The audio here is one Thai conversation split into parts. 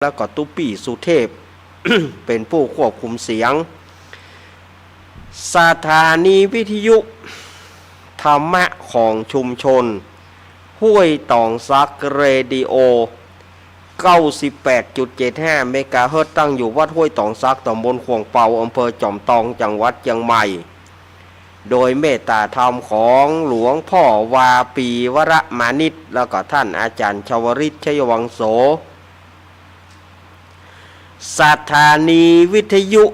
แล้วก็ตุ๊ปี่สุเทพ เป็นผู้ควบคุมเสียงสถานีวิทยุธรรมะของชุมชนห้วยตองซักเรดิโอ 98.75 เมกะเฮิรตซ์ตั้งอยู่วัดห้วยตองซักตำบลขวงเปาอำเภอจอมทองจังหวัดเชียงใหม่โดยเมตตาธรรมของหลวงพ่อวาปีวรมานิตแล้วก็ท่านอาจารย์ชวริตชยวังโสสถานีวิทยุ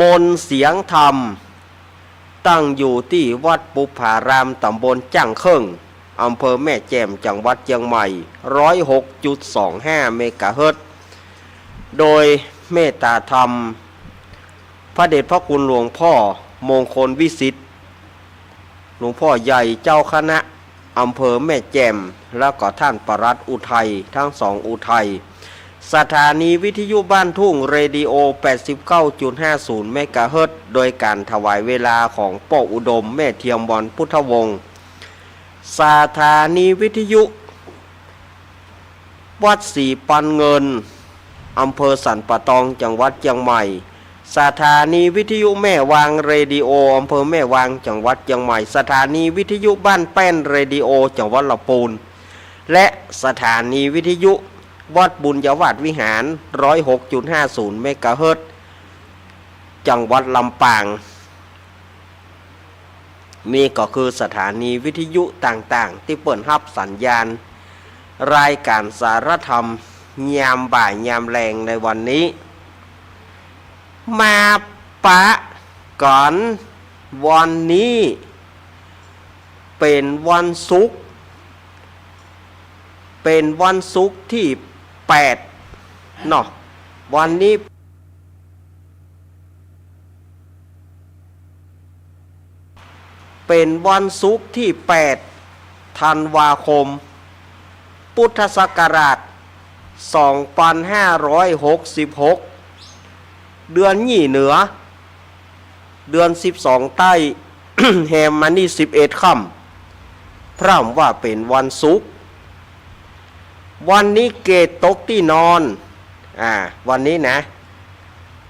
มนเสียงธรรมตั้งอยู่ที่วัดปุพารามตำบลจ้างเคิงอำเภอแม่แจ่มจังหวัดเชียงใหม่ 106.25 เมกะเฮิรตซ์โดยเมตตาธรรมพระเดชพระคุณหลวงพ่อมงคลวิสิทธิ์หลวงพ่อใหญ่เจ้าคณะอำเภอแม่แจ่มแล้วก็ท่านปลัดอุทัยทั้งสองอุทัยสถานีวิทยุบ้านทุ่งเรดิโอ 89.50 เมกะเฮิรตซ์โดยการถวายเวลาของป้ออุดมแม่เทียมบอนพุทธวงศ์สถานีวิทยุวัดสีปันเงินอำเภอสันป่าตองจังหวัดเชียงใหม่สถานีวิทยุแม่วางเรดิโออำเภอแม่วางจังหวัดเชียงใหม่สถานีวิทยุบ้านแป้นเรดิโอจังหวัดลำพูนและสถานีวิทยุวัดบุญยวาสวิหาร 106.50 เมกะเฮิรตซ์จังหวัดลำปางนี่ก็คือสถานีวิทยุต่างๆที่เปิดรับสัญญาณรายการสารธรรมยามบ่ายยามแรงในวันนี้มาปะก่อนวันนี้เป็นวันศุกร์ที่8เนาะวันนี้เป็นวันศุกร์ที่8ธันวาคมพุทธศักราช2566เดือนยี่เหนือเดือน12ใต้ แฮมมานี่11ค่ำพร่ำว่าเป็นวันศุกร์วันนี้เกตตกที่นอนวันนี้นะ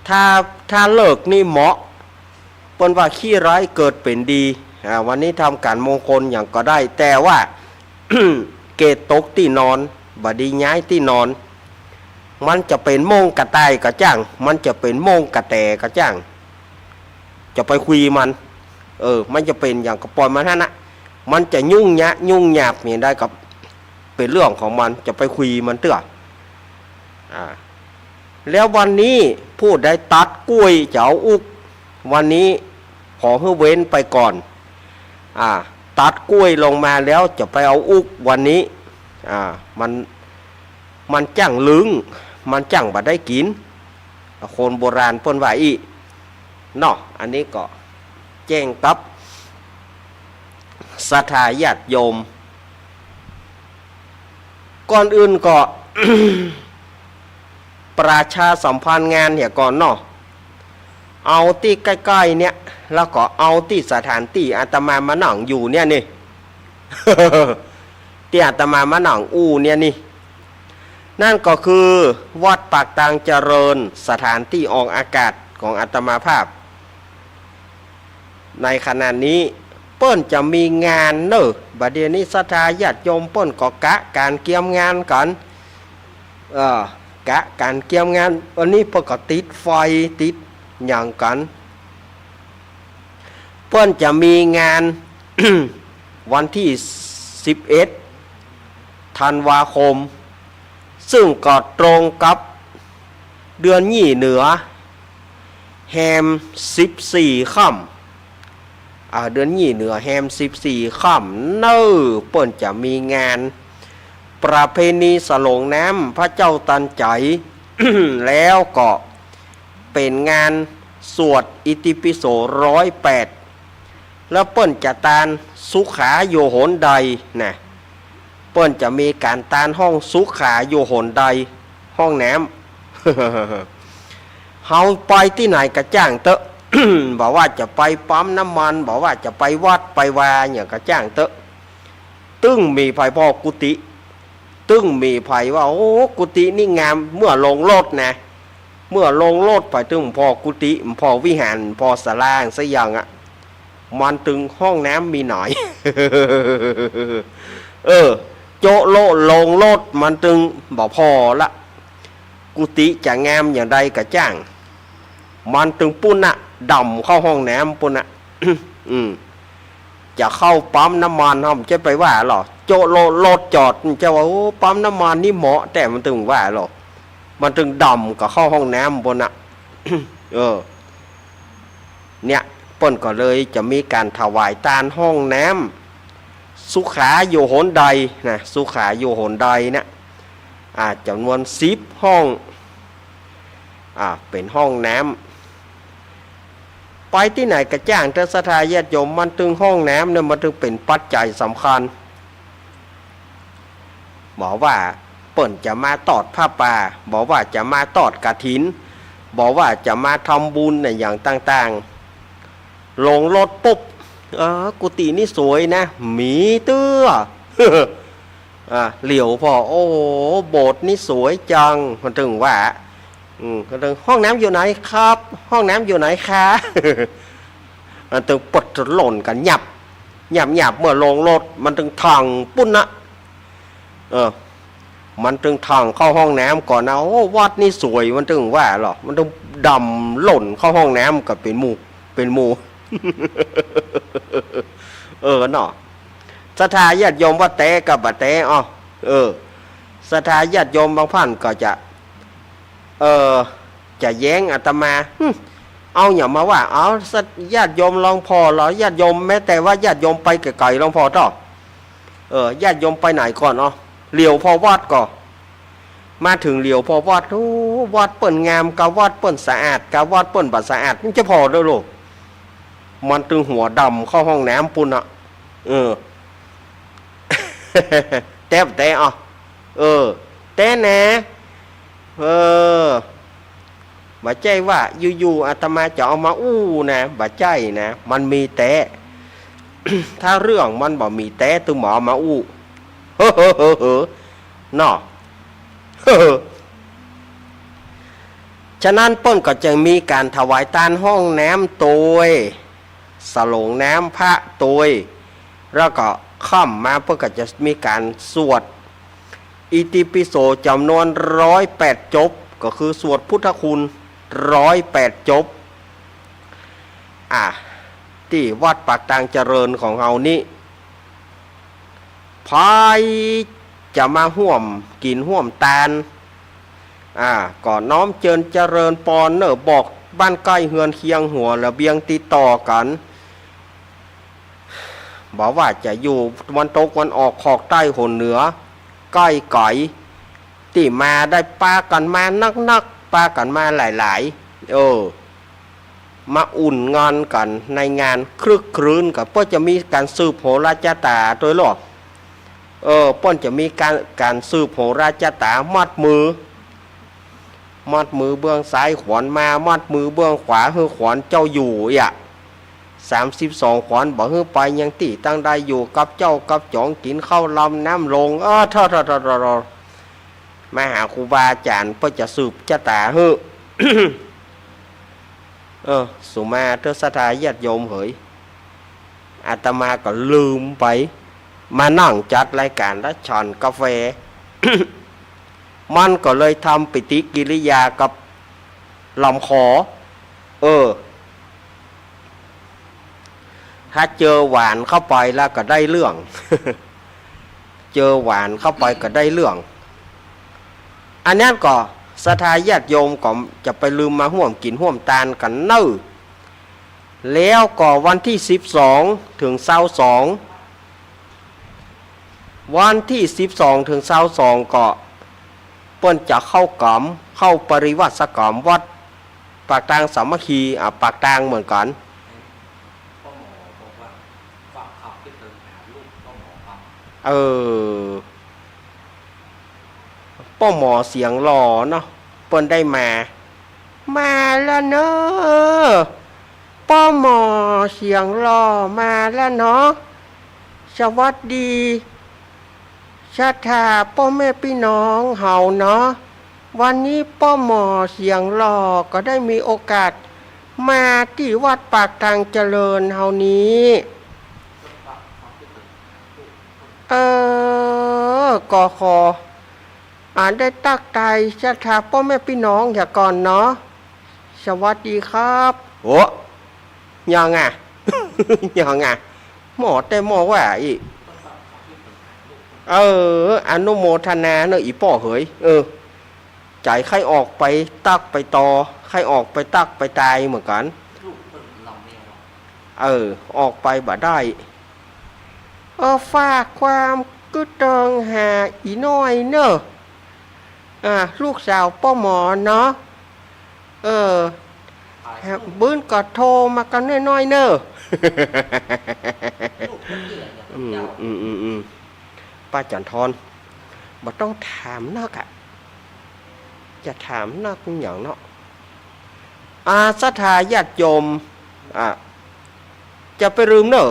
ถ้าเลิกนี่เหมาะเปิ้นว่าขี้ร้ายเกิดเป็นดีวันนี้ทำการมงคลอย่างก็ได้แต่ว่า เกตตกที่นอนบดีย้ายที่นอนมันจะเป็นโมงกระต่ายกระจ้างมันจะเป็นโมงกระแตกระจ้างจะไปคุยมันมันจะเป็นอย่างกระปอยมันฮะนะมันจะยุ่งหยาบนี่ได้กับเป็นเรื่องของมันจะไปคุยมันเตื้อแล้ววันนี้ผู้ใดตัดกล้วยจะเอาอุกวันนี้ขอให้เว้นไปก่อนตัดกล้วยลงมาแล้วจะไปเอาอุกวันนี้มันจั่งลึงมันจั่งบ่ได้กินคนโบราณเพิ่นว่าอีเนาะอันนี้ก็แจ้งกับศรัทธาญาติโยมก่อนอื่นก็ ประชาสัมพันธ์งานเนี่ยก่อนเนาะเอาที่ใกล้ๆเนี่ยแล้วก็เอาที่สถานที่อาตมามานั่งอยู่เนี่ยนี่ ที่อาตมามานั่งเนี่ยนี่นั่นก็คือวัดปากตางเจริญสถานที่ออกอากาศของอาตมาภาพในขณะนี้เปิ้นจะมีงานบัดเดี๋ยวนี้ศรัทธาญาติโยมเปิ้นก็กะการเกี่ยมงานกันกะการเกี่ยมงานวันนี้เปิ้นก็ติดไฟติดอย่างกันเปิ้นจะมีงาน วันที่11ธันวาคมซึ่งก็ตรงกับเดือนยี่เหนือแฮม14ค่ำเดือนยี่เหนือแฮม14ค่ำเปิ้นจะมีงานประเพณีสลงน้ำพระเจ้าตันใจ แล้วก็เป็นงานสวดอิติปิโส108แล้วเปิ้นจะตานสุขาโยโหนใดนะเปิ้นจะมีการตานห้องสุขาโยโหนใดห้องน้ำ เฮาไปที่ไหนกระจ้างเตอะ บอกว่าจะไปปั๊มน้ำมันบอกว่าจะไปวัดไปวาอย่างกระจ้างเตอะตึ้งมีไฟพ่อกุฏิ ตึ้งมีภัยว่าโอ้กุฏินี่งามเมื่อลงรถนะเมื่อลงรถไปตึงพอกุฏิพอวิหารพอศาลาสักอย่างอ่ะมันตึงห้องน้ำมีหน่อย โจโลลงรถมันตึงบ่พอละกุฏิจะงามอย่างใดกะจ้างมันตึงปุ่นอะดำเข้าห้องน้ำปุ่นอะ จะเข้าปั๊มน้ำมันครับจะไปว่าหรอโจโลรถจอดจะว่าโอ้ปั๊มน้ำมันนี่เหมาะแต่มันตึงว่าหรอมันตึงดำกับเข้าห้องน้ำบนอะ เนี่ยเปิ้นก็เลยจะมีการถวายทานห้องน้ำสุขาอยู่หนใดนะสุขาอยู่หนใดนะจำนวน10ห้องเป็นห้องน้ำไปที่ไหนกระจ้างแต่ศรัทธาญาติโยมมันตึงห้องน้ำเนี่ยมันตึงเป็นปัจจัยสำคัญบอกว่าเปิ้นจะมาตอดผ้าป่าบอกว่าจะมาตอดกฐินบอกว่าจะมาทำบุญในอย่างต่างๆลงรถปุ๊บกุฏินี่สวยนะหมีเตื้อ เหลียวพอโอ้โบสถ์นี่สวยจังมันถึงว่ามันถึงห้องน้ำอยู่ไหนครับห้องน้ำอยู่ไหนคะ มันถึงปดหล่นกันหยับเมื่อลงรถมันถึงทางปุ้นนะมันถึงทางเข้าห้องน้ำก่อนนะโอ้วัดนี่สวยมันถึงว่าหรอมันถึงดำหล่นเข้าห้องน้ำกับเป็นหมู เนาะศรัทธาญาติโยมว่าแต่กับบ่แต่ศรัทธาญาติโยมบางท่านก็จะแย้งอาตมาเอาอย่ามาว่าเอาญาติโยมลองพอเหรอญาติโยมแม้แต่ว่าญาติโยมไปไกลๆลองพอต่อญาติโยมไปไหนก่อนเหลียวพอวัดก่อนมาถึงเหลียวพอวัดวัดเปิ่นงามกับวัดเปิ่นสะอาดกับวัดเปิ่นบัดสะอาดมันจะพอด้วยลูกมันตึงหัวดำเข้าห้องน้ำปุ่นแต่แต่แต่นะบ่ใจว่าอยู่ๆอาตมาจะเอามานะบ่ใจนะมันมีแต่ ถ้าเรื่องมันบ่มีแต่ตึงหมอมาเนาะ ฉะนั้นต้นก็จะมีการถวายทานห้องน้ำตัวสลงน้ำพระตัวแล้วก็ค่ำมาเพื่อก็จะมีการสวดอิติปิโสจำนวน108จบก็คือสวดพุทธคุณ108จบที่วัดปากตางเจริญของเรานี้พายจะมาห่วมกินห่วมตาลก่อนน้อมเจริญปอนเนอบอกบ้านใกล้เฮือนเคียงหัวระเบียงติดต่อกันบอกว่าจะอยู่วันตกวันออกขอกใต้หนเหนือใกล้ไก่ที่มาได้ปากันมานักปากันมาหลายมาอุ่นงานกันในงานครึกครื้นกับเพื่อจะมีการสืบโหราชตาโดยหรอกป้นจะมีการสืบโหราชตามัดมือเบื้องซ้ายขวานมามัดมือเบื้องขวาฮือขวานเจ้าอยู่32ขวานบอกฮือไปยังตีตั้งได้อยู่กับเจ้ากับจองกินข้าวลำน้ำลงทอมาหาครูบาอาจารย์เพื่อจะสืบชะตาฮือ สุมาเทศทาญาติโยมเหยอาตมาก็ลืมไปมานั่งจัดรายการและชอนกาแฟ มันก็เลยทำปฏิกิริยากับลำคอถ้าเจอหวานเข้าไปแล้วก็ได้เรื่อง เจอหวานเข้าไปก็ได้เรื่องอันนั้นก็ศรัทธาญาติโยมก็จะไปลืมมาห่วมกินห่วมตาลกันแล้วก็วันที่12ถึง22วันที่12ถึง22ก็เปิ้นจะเข้าปริวัติกรรมวัดปากตางสามัคคีปากตางเหมือนกันป้อหมอเสียงหล่อเนาะเปิ้นได้มาแล้วเนอะป้อหมอเสียงหล่อมาแล้วเนาะสวัสดี ชาติพ่อแม่พี่น้องเฮาเนาะวันนี้ป้อหมอเสียงหล่อก็ได้มีโอกาสมาที่วัดปากทางเจริญเฮานี้ก็ขอได้ตักใจชาติพ่อแม่พี่น้องอย่าก่อนเนาะสวัสดีครับโอ้ยังไง ยังไงหมอแต่หมอว่าอีอนุโมทนาเนอะอีป่อเหยใจใครออกไปตักไปต่อใครออกไปตักไปตายเหมือนกันออกไปบ่ได้ฝากความกึศเติงหาอีน้อยเนอะลูกสาวป้อหมอเนาะบื้นก็โทรมากันน้อยๆเนอะป้าจันทรบ่ต้องถามนักจะถามนักอย่างเนาะศรัทธาญาติโยมจะไปลืมเนอะ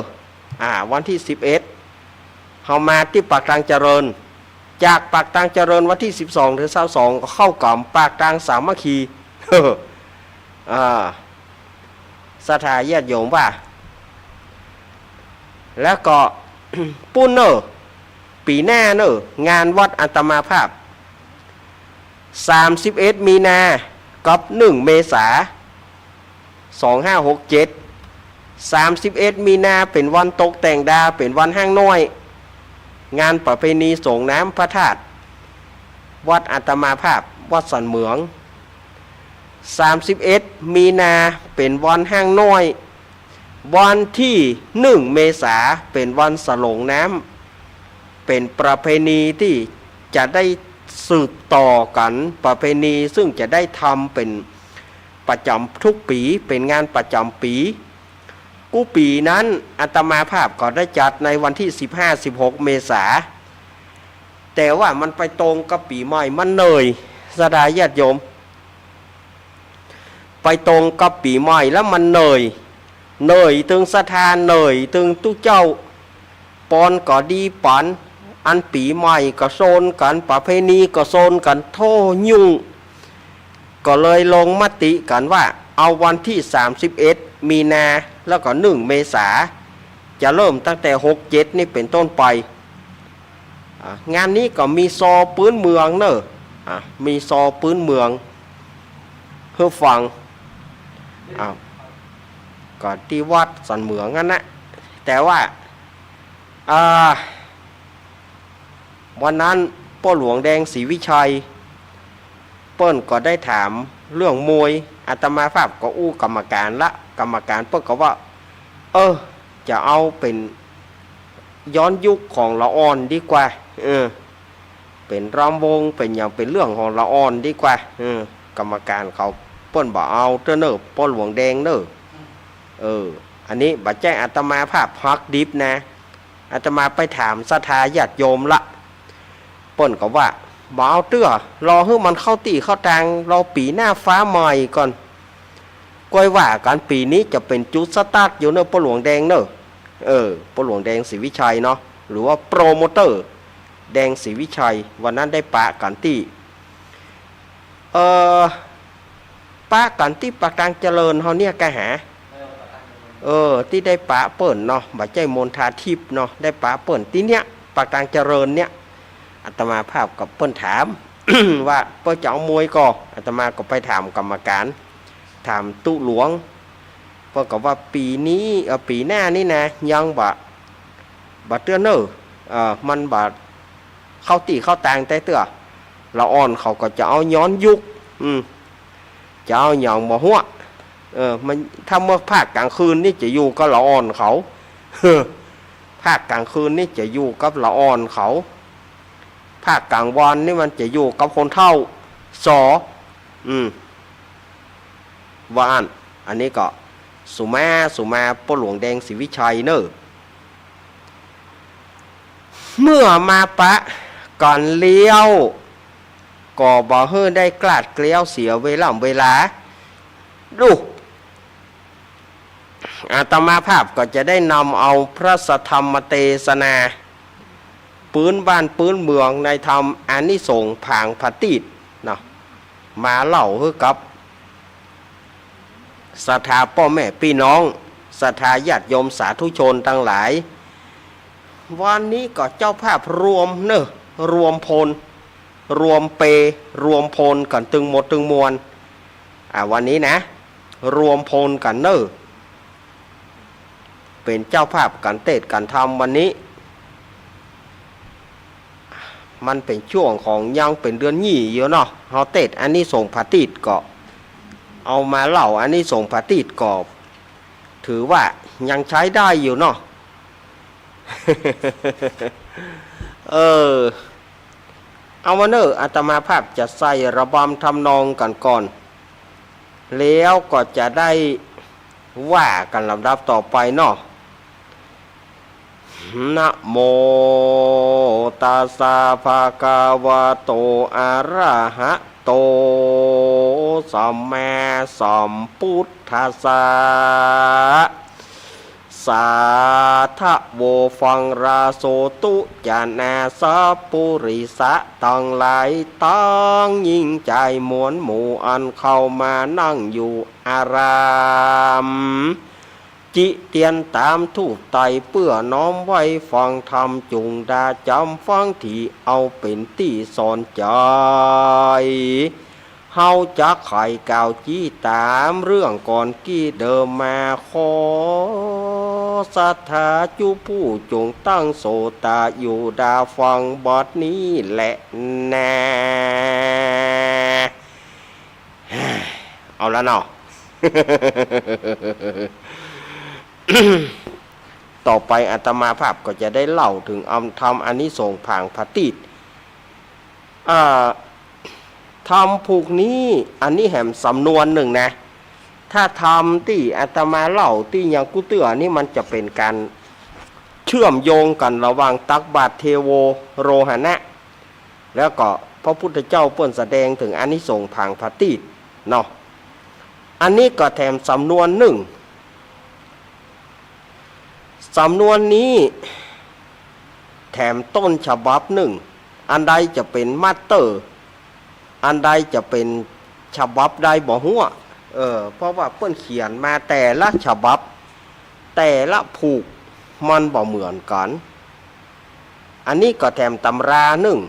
วันที่11เฮามาที่ปากทางเจริญจากปากทางเจริญวันที่12ถึง22ก็เข้ากล่อมปากทางสามัคคีศรัทธาญาติโยมว่าแล้วก็ ปุ้นเนอะปีหน้าเนอะงานวัดอัตมาภาพ31มีนากับ1เมษา2567 31มีนาเป็นวันตกแต่งดาเป็นวันห้างน้อยงานประเพณีส่งน้ำพระธาตุวัดอัตมาภาพวัดสันเหมือง31มีนาเป็นวันห้างน้อยวันที่1เมษาเป็นวันสลงน้ำเป็นประเพณีที่จะได้สืบต่อกันประเพณีซึ่งจะได้ทำเป็นประจำทุกปีเป็นงานประจำปีกู้ปีนั้นอาตมาภาพก็ได้จัดในวันที่15-16เมษาแต่ว่ามันไปตรงกับปีใหม่มันเนยสดาญาติโยมไปตรงกับปีใหม่แล้วมันเนยตึงสถานเนยตึงตู้เจ้าปอนก็ดีปันอันปีใหม่ก็โซนกันประเพณีก็โซนกันโทยุ่งก็เลยลงมติกันว่าเอาวันที่31มีนาแล้วก็1เมษาจะเริ่มตั้งแต่67นี่เป็นต้นไปงานนี้ก็มีซอปื้นเมืองเนอะมีซอปื้นเมืองเพื่อฟังก็ที่วัดสันเหมืองนั่นนะแต่ว่าวันนั้นพ่อหลวงแดงศรีวิชัยเปิ้นก็ได้ถามเรื่องมวยอาตมาภาพก็อู้กรรมการละกรรมการเปิ้นก็ว่าจะเอาเป็นย้อนยุคของละอ่อนดีกว่าเป็นรำวงเป็นอย่างเป็นเรื่องของละอ่อนดีกว่ากรรมการเขาเปิ้นบอกเอาเนอะพ่อหลวงแดงเนอะอันนี้บัดแจ้งอาตมาภาพฮักดิบนะอาตมาไปถามศรัทธาญาติโยมละเปิ้นก็ว่าบ่เอาเตื้อรอให้มันเข้าตีเข้าทางรอปีหน้าฟ้าใหม่ก่อนก้อยว่าการปีนี้จะเป็นจุดสตาร์ทอยู่เนอะพ่อหลวงแดงเนอะพ่อหลวงแดงศรีวิชัยเนาะหรือว่าโปรโมเตอร์แดงศรีวิชัยวันนั้นได้ปะกันที่ปะกันที่ปากทางเจริญเฮาเนี่ยกะหาที่ได้ปะเปิ่นเนาะบัดใจมนทาทิพย์เนาะได้ปะเปิ่นที่เนี้ยปากทางเจริญเนี่ยอาตมาภาพกับเปิ้นถาม ว่าเปิ้นจะเอามวยก่ออาตมาก็ไปถามกรรมการถามตู้หลวงเปิ้นก็ว่าปีนี้ปีหน้านี่นะยังบะเตื้อเนอมันบะเข้าตีเข้าตางแต่เตื้อละอ่อนเขาก็จะเอาย้อนยุคจะเอาอย่างบ่หัวมันถ้าเมื่อภาคกลางคืนนี่จะอยู่กับละอ่อนเขา ภาคกลางคืนนี่จะอยู่กับละอ่อนเขาภาคกลางวันนี่มันจะอยู่กับคนเฒ่าว่าอันนี้ก็สุมาพ่อหลวงแดงศรีวิชัยเนอะเมื่อมาปะก่อนเลี้ยวก็บ่เฮือได้กลาดเกลียวเสียเวลาดูอาตมาภาพก็จะได้นำเอาพระสัทธรรมเทศนาพ ปืนบ้านปืนเมืองในธรรมอานิสงส์ผางผาติดเนาะมาเล่าให้กับศรัทธาพ่อแม่พี่น้องศรัทธาญาติโยมสาธุชนทั้งหลายวันนี้ก็เจ้าภาพรวมเนอะรวมพลรวมเปรวมพลกันตึงหมดตึงมวลวันนี้นะรวมพลกันเนอะเป็นเจ้าภาพกันเทศน์กันธรรมวันนี้มันเป็นช่วงของยังเป็นเดือนยี่อยู่เนาะเฮาเทศน์อันนี้ส่งผาติดก็เอามาเล่าอันนี้ส่งผาติดก็ถือว่ายังใช้ได้อยู่เนาะ เอามาเนอะอาตมาภาพจะใส่ระบำทำนองกันก่อนแล้วก็จะได้ว่ากันลำดับต่อไปเนาะนะโมตัสสะภะคะวะโตอะระหะโตสัมมาสัมพุทธัสสะสาธะโวฟังราโสตุจานาสัพปุริสะตั้งหลายตั้งยิ่งใจมวลหมู่อันเข้ามานั่งอยู่อารามจิเตียนตามทูปไตเปื่อน้อมไว้ฟังธรรมจุงดาจำฟังที่เอาเป็นที่สอนใจเฮาจักไข่กาวจี้ตามเรื่องก่อนกี้เดิมมาขอศรัทธาจุผู้จงตั้งโสตาอยู่ดาฟังบัดนี้แหละแน่เอาละเนาะ ต่อไปอาตมาภาพก็จะได้เล่าถึงธรรมอานิสงส์ผางผาติดธรรมผูกนี้อันนี้แหมสำนวนหนึ่งนะถ้าธรรมที่อาตมาเล่าที่ยังกุเตือนี่มันจะเป็นการเชื่อมโยงกันระหว่างตักบาตรเทโวโรหณะแล้วก็พระพุทธเจ้าเปิ้นแสดงถึงอานิสงส์ผางผาติดเนาะอันนี้ก็แถมสำนวนหนึ่งสำนวนนี้แถมต้นฉบับหนึ่งอันใดจะเป็นมาสเตอร์อันใดจะเป็นฉบับใดบ่หัวเพราะว่าเปิ้นเขียนมาแต่ละฉบับแต่ละผูกมันบ่เหมือนกันอันนี้ก็แถมตำราหนึ่ง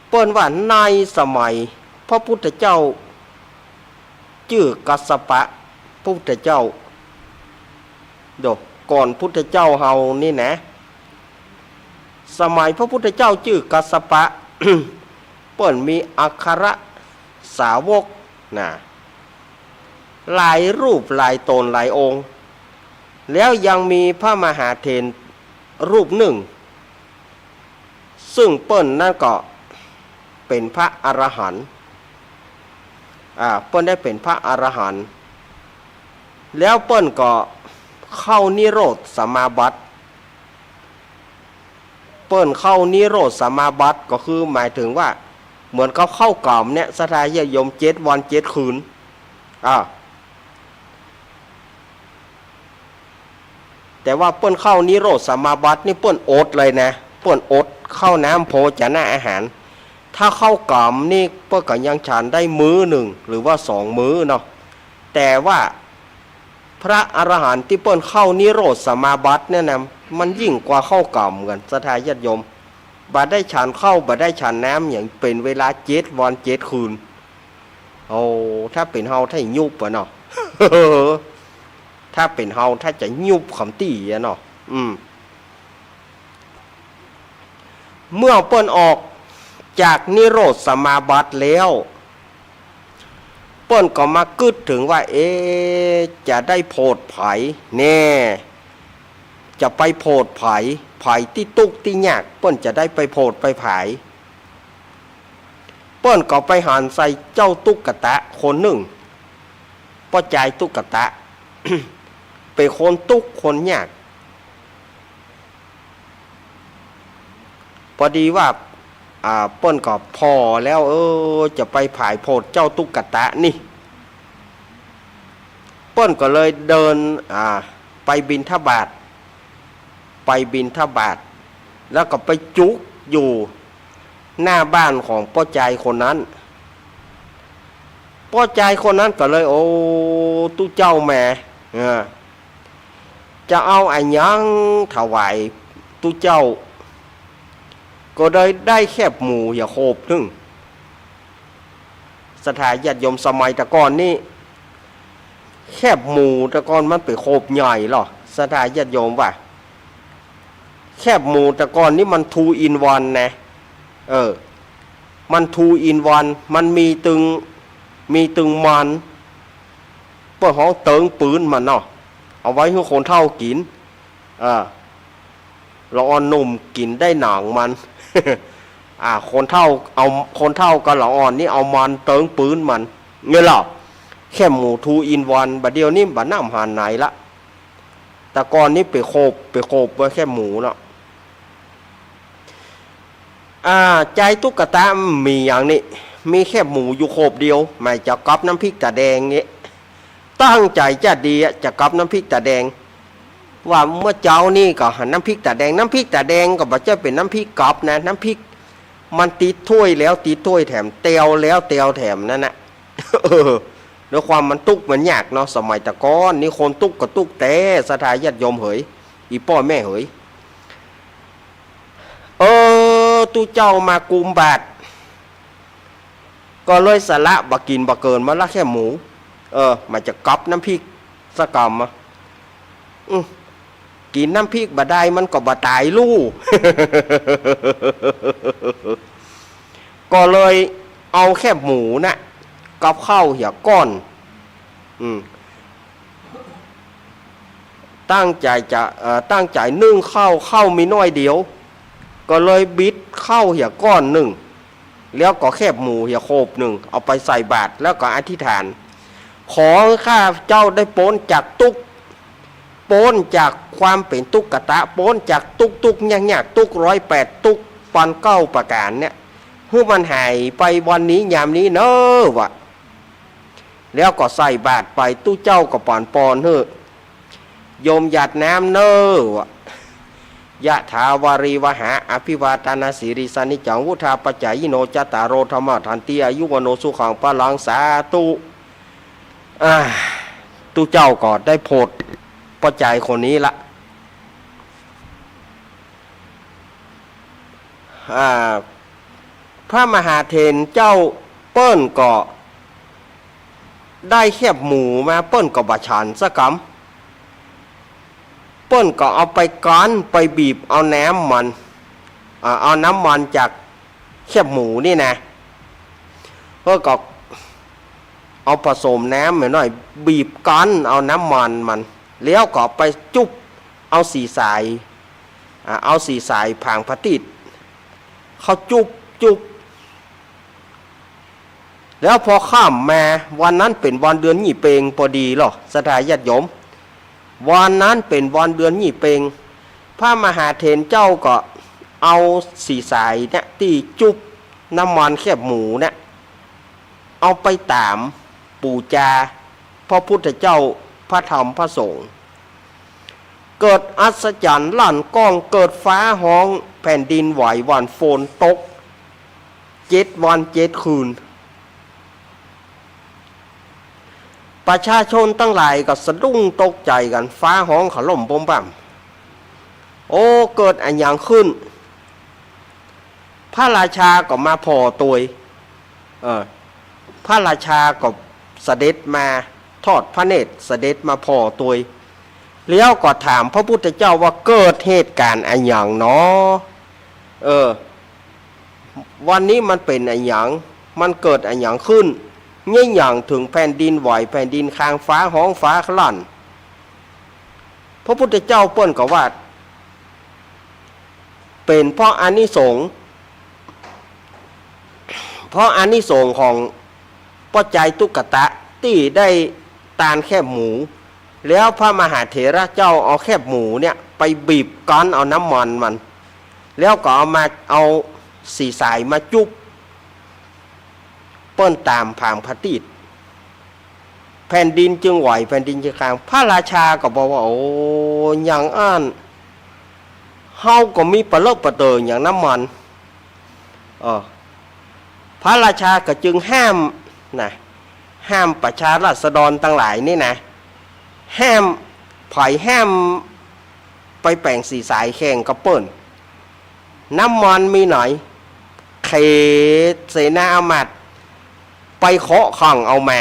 เปิ้นว่าในสมัยพระพุทธเจ้าชื่อกัสสปะพระพุทธเจ้าก่อนพุทธเจ้าเฮานี่นะสมัยพระพุทธเจ้าชื่อกัสสปะ เปิ้นมีอัครสาวกนะหลายรูปหลายตนหลายองค์แล้วยังมีพระมหาเถรรูปหนึ่งซึ่งเปิ้นนั่นก็เป็นพระอรหันต์เปิ้นได้เป็นพระอรหันต์แล้วเปิ้นก็เข้านิโรธสมาบัติเปิ้นเข้านิโรธสมาบัติก็คือหมายถึงว่าเหมือนเขาเข้ากล่อมเนี่ยสถานญาติโยม7 วัน 7 คืนแต่ว่าเปิ้นเข้านิโรธสมาบัตินี่เปิ้นอดเลยนะเปิ้นอดเข้าน้ำโภชนะอาหารถ้าเข้ากล่อมนี่เปิ้นก็ยังฉันได้มื้อหนึ่งหรือว่า2 มื้อเนาะแต่ว่าพระอรหันต์ที่เปิ้นเข้านิโรธสมาบัติเนี่ยนะมันยิ่งกว่าเข้ากล่อมกันสถานญาติโยมบ่ได้ฉันเข้าบ่ได้ฉันน้ำอย่างเป็นเวลา7 วัน 7 คืนโอ้ถ้าเป็นเฮาถ้ายุบเนาะ ถ้าเป็นเฮาถ้าจะยุบคำตี้เนาะเมื่อเปิ้นออกจากนิโรธสมาบัติแล้วเปิ้นก็มากึดถึงว่าจะได้โพดไผ่แน่จะไปโพดไผ่ที่ตุกที่ยากเปิ้นจะได้ไปโพดไปไผ่เปิ้นก็ไปหันใส่เจ้าตุ๊กตะคนหนึ่งป้อใจตุ๊กตะ เป็นคนตุกคนยากพอดีว่าเปิ้นก็พอแล้วจะไปผายโพดเจ้าตุ๊กตะนี่เปิ้นก็เลยเดินไปบิณฑบาต แล้วก็ไปจุกอยู่หน้าบ้านของพ่อใจคนนั้นพ่อใจคนนั้นก็เลยโอ้ตู้เจ้าแม่จะเอาอันยังถวายตู้เจ้าก็ได้แคบหมูอย่าโคบนึงสถานญาติโยมสมัยตะก่อนนี่แคบหมูตะก่อนมันไปโคบใหญ่หรอสถานญาติโยมว่าแคบหมูตะก่อนนี่มัน2 in 1นะมัน2 in 1มันมีตึงมันเพื่อเขาเติงปืนมันเนาะเอาไว้ให้คนเฒ่ากินเราอ่อนนุ่มกินได้หนังมันคนเฒ่ากับเราอ่อนนี่เอามันเติงปืนมันเงี้ยหรอแค่หมู2 in 1บัดเดียวนี่บัดน้ำหานไหนละแต่ก่อนนี้ไปโคบไว้แค่หมูเนาะใจตุ๊กตามีอย่างนี้มีแค่หมูอยู่โคบเดียวไม่จะก๊อปน้ำพริกตาแดงงี้ตั้งใจจะดีจะก๊อปน้ำพริกตาแดงว่าเมื่อเจ้านี่ก็หันน้ำพริกตาแดงก็บอกจะเป็นน้ำพริกก๊อปนะน้ำพริกมันติดถ้วยแล้วติดถ้วยแถมเตียวแล้วเตียวแถมนั่นนะด้วยความมันตุกเหมือนยากเนาะสมัยตะก้อนนี่คนตุกก็ตุกแต่สถานญาติโยมเหยอีพ่อแม่เหยตู้เจ้ามากุมบาทก็เลยสละบะกินบะเกินมาละแค่หมูมันจะก๊อปน้ำพริกสักกำมากินน้ำพริกบะได้มันก็บะตายลู่ ก็เลยเอาแค่หมูนะกับข้าวเหี่ยก้อนตั้งใจนึ่งข้าวมีน้อยเดียวก็เลยบิดข้าวเหี่ยก้อนหนึ่งแล้วก็แคบหมูเหี่ยโคบหนึ่งเอาไปใส่บาตรแล้วก็อธิษฐานขอข้าเจ้าได้พ้นจากพ้นจากความเป็นตุกกะตะพ้นจากตุกยากตุก108ตุกปัน9ประการเนี่ยให้มันหายไปวันนี้ยามนี้เนอะวะแล้วก็ใส่บาตรไปตู้เจ้าก็ปอนเฮ้โยมหยาดน้ำเนอะวะยะถาวารีวหาอภิวาทนาสิริสานิจังวุธาปัจจายโนจตารโรธรรมทันติอายุวโนสุขังพลังสาธุตู้เจ้าก็ได้โพดปัจจัยคนนี้ละพระมหาเถรเจ้าเปิ้นก็ได้แคบหมูมาเปิ้นก็บะฉันสักกำเปิ้นก็เอาไปก้อนไปบีบเอาน้ำมันจากแคบหมูนี่นะก็เอาผสมน้ำหน่อยบีบก้อนเอาน้ำมันแล้วก็ไปจุบเอาสีสายผางพระติดเขาจุบแล้วพอข้ามมาวันนั้นเป็นวันเดือนยี่เปงพอดีหรอสถานญาติโยมวันนั้นเป็นวันเดือนยี่เปงพระมหาเถรเจ้าก็เอาสีสายเนี่ยที่จุบน้ำมันแคบหมูเนี่ยเอาไปตามปู่จาพระพุทธเจ้าพระธรรมพระสงฆ์เกิดอัศจรรย์ลั่นก้องเกิดฟ้าห้องแผ่นดินไหววันฝนตก7 วัน 7 คืนประชาชนตั้งหลายก็สะดุ้งตกใจกันฟ้าห้องถล่มบ่มบ่ำโอ้เกิดอันอย่างขึ้นพระราชาก็มาพอตัวพระราชาก็เสด็จมาทอดพระเนตรเสด็จมาพอตัวแล้วก็ถามพระพุทธเจ้าว่าเกิดเหตุการณ์อันอย่างเนาะวันนี้มันเป็นอันอย่างมันเกิดอันอย่างขึ้นเนี่ยอย่างถึงแผ่นดินไหวแผ่นดินคางฟ้าห้องฟ้าคลั่นพระพุทธเจ้าเปิ้นก็ว่าเป็นเพราะอานิสงส์ของปัจจัยตุกตะที่ได้ตานแคบหมูแล้วพระมหาเถระเจ้าเอาแคบหมูเนี่ยไปบีบก้อนเอาน้ำมันแล้วก็เอาสีสายมาจุบเปิ้นตามผางพระติดแผ่นดินจึงไหวแผ่นดินจึงคางพระราชาก็บอกว่าโอ้ยังอ่าน เฮาก็มีปะเลอะปะเตออย่างน้ำมันพระราชาก็จึงห้ามนะห้ามประชาราษฎรทั้งหลายนี่นะห้ามห้ามไปแป่งสีสายแข่งกับเปิ้นน้ำมันมีหน่อยเขเสนาอามาตย์ไปเคาะขังเอามา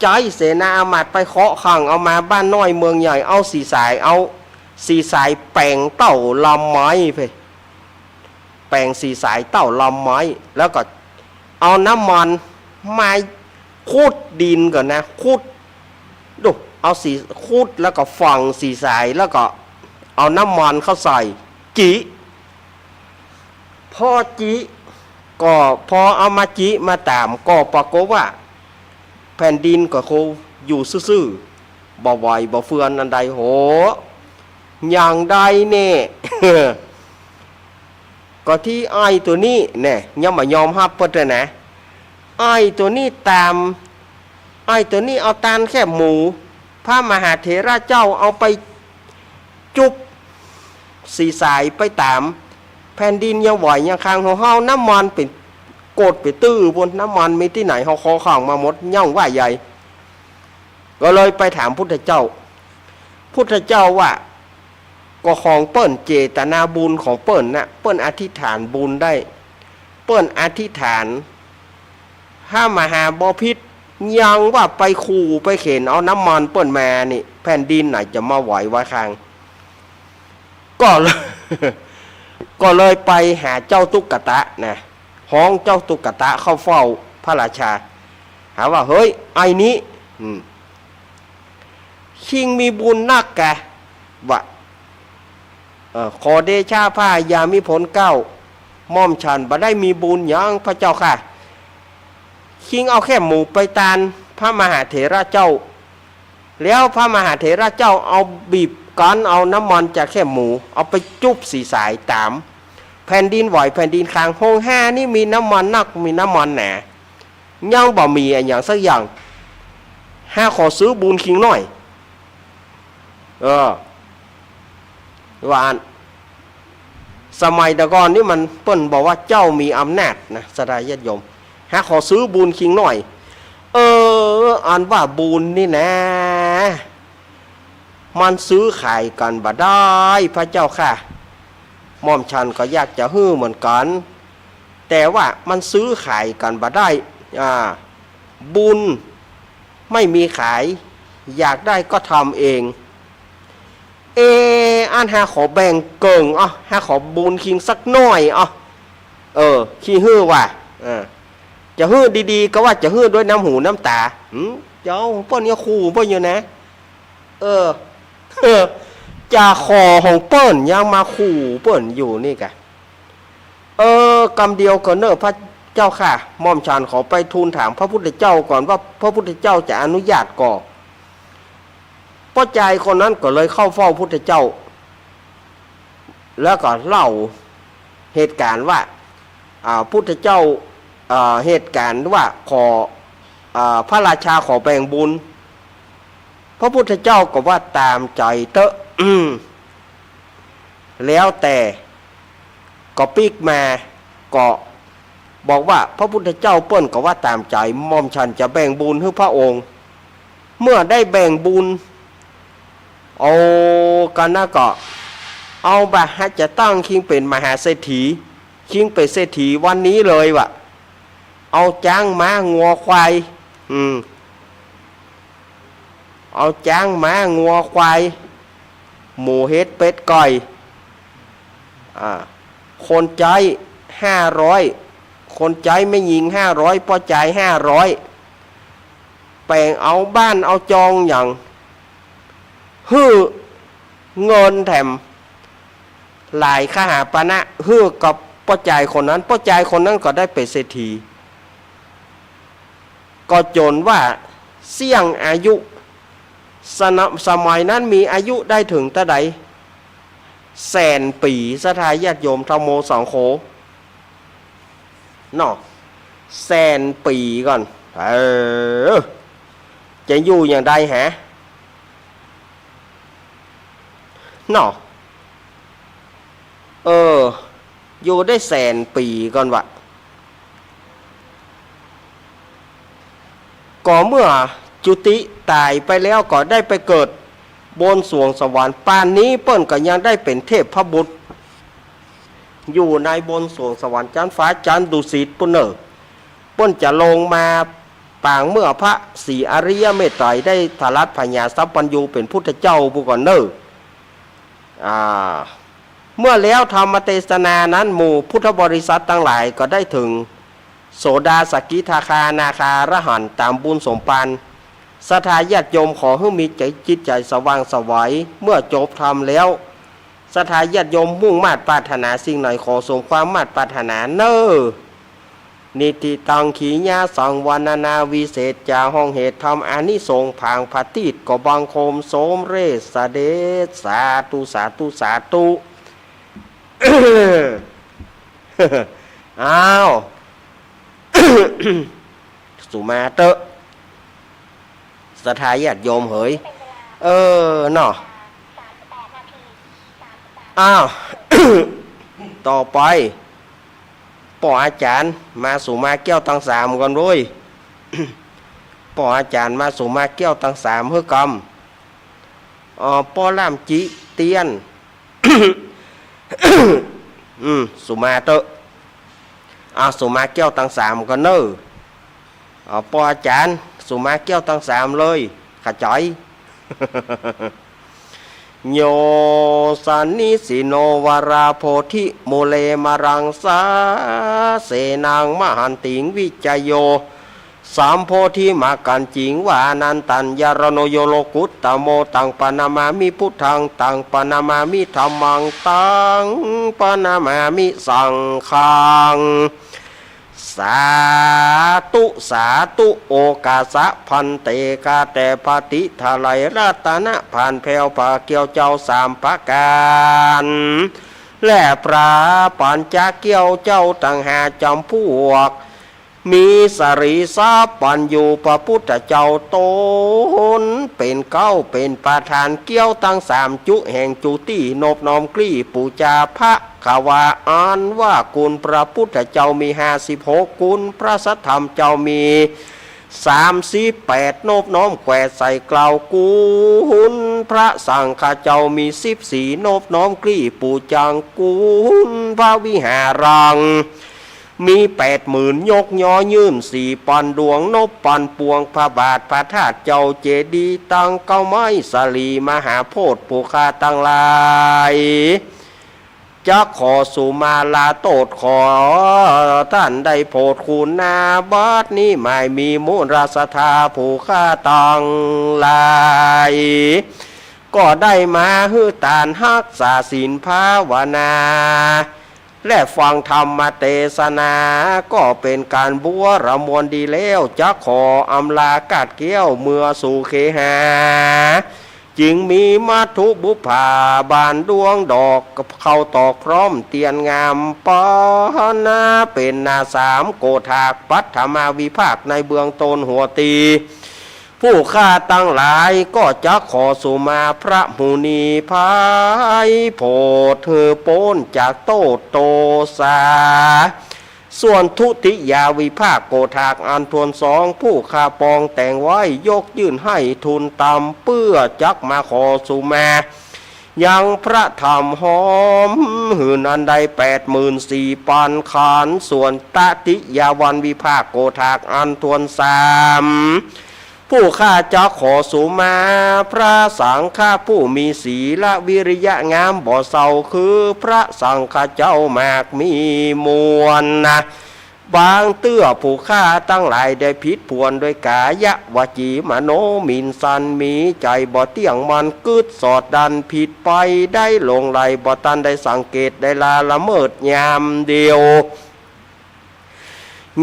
ใจเสนาอามาตย์ไปเคาะขังเอามาบ้านน้อยเมืองใหญ่เอาสีสายแป่งเต้าลำไม้ไปแป่งสีสายเต้าลำไม้แล้วก็เอาน้ำมันมาคูดดินก่อนนะคูดดูเอาสีคูดแล้วก็ฝังสีสายแล้วก็เอาน้ำมันเข้าใส่จีพอจีก็พอเอามาจีมาตามก็ปรากฏว่าแผ่นดินก็คงอยู่ซื่อๆบ่ไหวบ่เฟือนอันใดโหอย่างใดเนี่ย ก็ที่ไอ้ตัวนี้เนี่ยยังไม่ยอมรับเพิ่นเลยนะไอ้ตัวนี้ตามไอ้ตัวนี้เอาตานแค่หมูพระมหาเถระเจ้าเอาไปจุบสีสายไปตามแผ่นดินยังไหวยังค้างของเฮาน้ำมันเป็นโกดไปตื้อบนน้ำมันมีที่ไหนเฮาขอข้างมาหมดย่องว่าใหญ่ก็เลยไปถามพุทธเจ้าว่าก็ของเปิ้นเจตนาบุญของเปิ้นนะเปิ้นอธิษฐานบุญได้เปิ้นอธิษฐานถ้ามหาบพิษยังว่าไปขู่ไปเข็นเอาน้ำมันเปิ้นมานี่แผ่นดินไหนจะมาไหวไว้ข้างก็เลยไปหาเจ้าตุ๊กตะนะห้องเจ้าตุ๊กตะเข้าเฝ้าพระราชาหาว่าเฮ้ยไอ้นี้คิงมีบุญนักแกว่าขอเดชะพระยามิผลเก้าม่อมฉันบ่ได้มีบุญยังพระเจ้าค่ะคิงเอาแค่หมูไปตานพระมหาเถระเจ้าแล้วพระมหาเถระเจ้าเอาบีบกันเอาน้ำมันจากแค่หมูเอาไปจุบสีสายตามแผ่นดินไหวแผ่นดินคางห้องห้านี่มีน้ำมันนักมีน้ำมันแหนยังบ่มีอย่างสักอย่างห้าขอซื้อบุญคิงหน่อยว่าสมัยตะก่อนนี่มันเปิ้นบอกว่าเจ้ามีอำนาจนะสดายญาติโยมหาขอซื้อบุญคิงหน่อยอันว่าบุญนี่นะมันซื้อขายกันบ่ได้พระเจ้าค่ะม่อมฉันก็อยากจะฮื้อเหมือนกันแต่ว่ามันซื้อขายกันบ่ได้บุญไม่มีขายอยากได้ก็ทำเองอันหาขอแบ่งเกิงหาขอบุญคิงสักหน่อยขี้ฮื้อว่ะจะฮื้อดีๆก็ว่าจะฮื้อด้วยน้ำหูน้ำตาเจ้าเปิ้นเนี่ยขู่เปิ้นอยู่นะจ่าคอของเปิ้นยังมาขู่เปิ้นอยู่นี่กะกำเดียวก็เนอะพระเจ้าค่ะม่อมฉันขอไปทูลถามพระพุทธเจ้าก่อนว่าพระพุทธเจ้าจะอนุญาตก่อพ่อใจคนนั้นก็เลยเข้าเฝ้าพุทธเจ้าแล้วก็เล่าเหตุการณ์ว่าพุทธเจ้าเหตุการณ์ว่าขอพระราชาขอแบ่งบุญพระพุทธเจ้าก็ว่าตามใจเถอะแล้วแต่ก็ปีกมาก็บอกว่าพระพุทธเจ้าเปิ้นก็ว่าตามใจม่อมฉันจะแบ่งบุญให้พระองค์เมื่อได้แบ่งบุญเอากันนะก็เอาบะจะตั้งคิงเป็นมหาเศรษฐีคิงเป็นเศรษฐีวันนี้เลยวะเอาจ้างม้างัวควายเอาจ้างม้างัวควายหมูเฮ็ดเป็ดก่อยคนใจ500คนใจไม่ยิง500พอใจ500แป่งเอาบ้านเอาจองอย่างฮื้อเงินแถมหลายข้าหาปานะฮื้อกับป้อใจคนนั้นป้อใจคนนั้นก็ได้เป็นเศรษฐีก็จนว่าเสี่ยงอายุสมัยนั้นมีอายุได้ถึงเท่าใด100,000 ปีสถายญาติโยมธรรมโมสังโฆเนาะ100,000 ปีก่อนจะอยู่อย่างใดฮะ เนาะอยู่ได้แสนปีก่อนวะก็เมื่อจุติตายไปแล้วก็ได้ไปเกิดบนสวงสวรรค์ป่านนี้เปิ้นก็ยังได้เป็นเทพพบุตรอยู่ในบนสวงสวรรค์จันฟ้าจันดุสิตปุ่นเนอเปิ้นจะลงมาปางเมื่อพระศรีอริยเมตไตรได้ทรัตพญาสัพพัญญูเป็นพุทธเจ้าผู้ก่อนเนอเมื่อแล้วธรรมเทศนานั้นหมู่พุทธบริษัททั้งหลายก็ได้ถึงโสดาสกิทาคานาคาระหันตามบุญสมปานศรัทธาญาติโยมขอให้มีใจจิตใจสว่างไสวเมื่อจบธรรมแล้วศรัทธาญาติโยมมุ่งมาตรปรารถนาสิ่งไหนขอสมความมาตรปรารถนาเนอนิติตังขีญาสังวรนาวิเศษจาห้องเหตุธรรมอานิสงส์ผางพติตก็บังคมโสมเรศเดชสาธุสาธุสาธุอ้าวสุมาเตอะศรัทธาญาติโยมเหยเนาะอ้าว ต่อไปป่ออาจารย์มาสู่มาแก้วตั้งสามก่อนด้วย ป่ออาจารย์มาสู่มาแก้วตั้งสามเพื่อกรรมป่อล่ามจิเตียน สุมาเตอะสุมาแก้วตั้งสามก่อนเนอป่ออาจารย์สุมาแก้วตั้งสามเลยขจอย โยสันนิสิโนวราโพธิโมเลมารังสาเสนางมหันติงวิจโยสามโพธิมากันจิงวานันตัญญารโนโยโลกุตตโมตังปนามามิพุทธังตังปนามามิธัมมังตังปนามามิสังฆังสาตุสาตุโอกาสะพันเตกาแต่ปฏิทาไลรัตนะผ่านแผ่วปาเกี่ยวเจ้าสามประการและพระปัญจเกี่ยวเจ้าต่างหาจำพวกมีสรีสาปัญญูพระพุทธเจ้าตนเป็นเก้าเป็นประธานเกี่ยวตั้งสามจุแห่งจุตินบน้อมกลี้ปูจาพระขาวาอ่านว่ากุลพระพุทธเจ้ามี56กุลพระสัทธรรมเจ้ามี38นบน้อมแกวใส่กล่าวกุลพระสังฆเจ้ามี14นบน้อมกลี้ปูจังกุลพระวิหารังมี80,000ยกย่อยื่น4ปันดวงนบปันปวงพระบาทพระธาตุเจ้าเจดีย์ตั้งเก้าไม้สลีมหาโพธิ์ปูคาตั้งหลายจะขอสุมาลาโตดขอท่านได้โพดคุณนาบัดนี้ไม่มีมูลราสธาผู้ข้าตังลายก็ได้มาฮือตานฮักษาศีลภาวนาและฟังธรรมเทศนาก็เป็นการบัวระมวลดีแล้วจะขออำลากาดเกี้ยวเมื่อสู่เคหาจึงมีมัทุบุภาบานดวงดอกเข้าตอกพร้อมเตียนงามปอนาเป็นนาสามโกธากปัทมาวิภาคในเบื้องต้นหัวตีผู้ข้าตั้งหลายก็จะขอสุมาพระมุนีพายโพธเธอโปนจากโตโตสาส่วนทุติยาวิภาคโกธากอันทวนสองผู้ข้าปองแต่งไว้ยกยื่นให้ทุนตามเพื่อจักมาขอสุมายังพระธรรมหอมหืนอันใด84,000ปันขานส่วนตติยาวันวิภาคโกธากอันทวนสามผู้ข้าจะขอสุมาพระสังฆาผู้มีศีลวิริยะงามบ่เศร้าคือพระสังฆเจ้ามากมีมวลนะบางเตื้อผู้ข้าตั้งหลายได้ผิดพวนโดยกายะวจีมโนมินสันมีใจบ่เที่ยงมันกึดสอดดันผิดไปได้ลงไหลบ่ตันได้สังเกตได้ลาละเมิดยามเดียว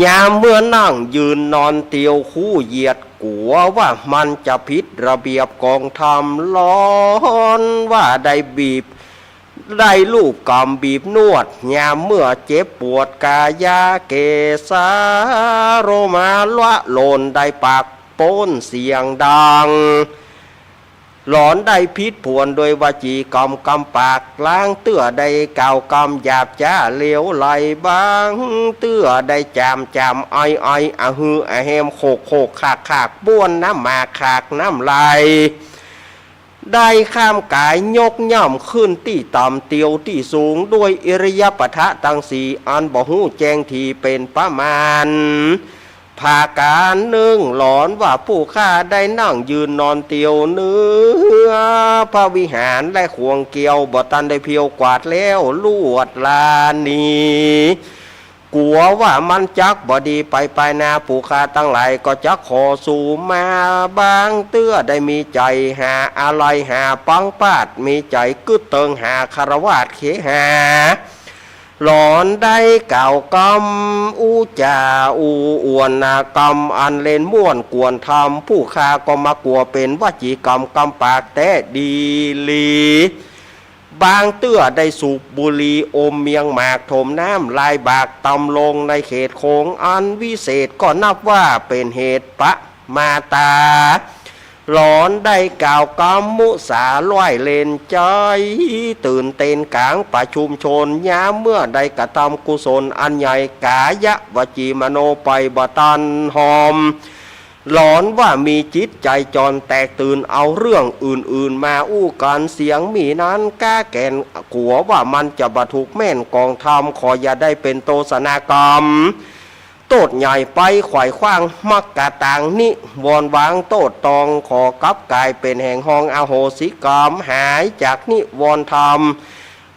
ยามเมื่อนั่งยืนนอนเตียวคู่เหยียดกลัวว่ามันจะผิดระเบียบกองธรรมร้อนว่าได้บีบได้ลูกกำบีบนวดยามเมื่อเจ็บปวดกายาเกสาโรมาละโลนได้ปากโป้นเสียงดัง หลอนได้พิษผวนโดยวาจีกรรมกำปากล้างเตื้อได้กล่าวกรรมหยาบจ้าเหลวไหลบางเตื้อได้จามจามอ้อยอ้อยอะฮืออะแฮมโคกโคกขากขากบ้วนน้ำหมากขากน้ำลายได้ข้ามกายยกย่ำขึ้นที่ต่ำเตียวที่สูงด้วยอิริยาปถะตั้งสี่อันบ่หูแจ้งทีเป็นประมาณภาการหนึ่งหลอนว่าผู้ฆ่าได้นั่งยืนนอนเตียวเนื้อพระวิหารและขวงเกี่ยวบ่ตันได้เพียวกวาดแล้วลวดลานีกลัวว่ามันจักบ่ดีไปนาผู้ฆ่าตั้งหลายก็จักขอสู่มาบางเตื้อได้มีใจหาอะไรหาปังปาดมีใจกึดเติงหาคารวาสเขหาหลอนได้กล่าวกรรมอูจาอูอวนนากรรมอันเล่นม่วนกวนทำผู้ฆ่าก็มากลัวเป็นวจีกรรมกำปากแต่ดีลีบางเตื้อได้สูบบุหรี่อมเมียงหมากถมน้ำลายบากตำลงในเขตโค้งอันวิเศษก็นับว่าเป็นเหตุปะมาตาหลอนได้กล่าวกรรมมุสาล้อยเลนใจตื่นเต้นกลางประชุมชนย้าเมื่อได้กระทำกุศลอันใหญ่กายะวจีมโนไปบตันหอมหลอนว่ามีจิตใจจรแตกตื่นเอาเรื่องอื่นๆมาอู้กันเสียงมีนั้นก้าแก่นขัวว่ามันจะบรรทุกแม่นกองธรรมขออย่าได้เป็นโตสนากรรมโตดใหญ่ไปขวายขว้างมักกะต่างนิวอนวางโตดตองขอกับกายเป็นแห่งห้องอโหสิกรรมหายจากนิวรธรรม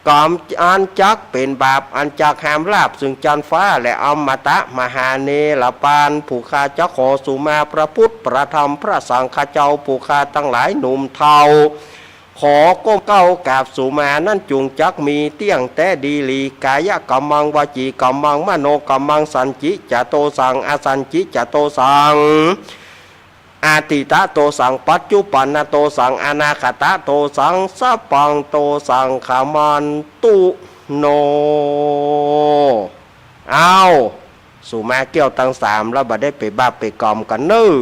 กรรมอันจักเป็นบาปอันจักหามลาบซึ่งจันฟ้าและอมตะมหาเนรปานผู้ข้าจะขอสุมาพระพุทธพระธรรมพระสังฆเจ้าผู้ข้าตั้งหลายหนุ่มเทาขอก้มเก้ากราบสุมานั่นจุงจักมีเตี้ยงแต่ดีลีกายกัมมังวจีกัมมังมโนกัมมังสันจิจะโตสังอสันจิจะโตสังอาติตะโตสังปัจจุปันนโตสังอนาคตะโตสังสัพพังโตสังขามันตุโนเอาสุมาเกี่ยวตั้งสามแล้วบัดได้ไปบ้าไปกอมกันเน้อ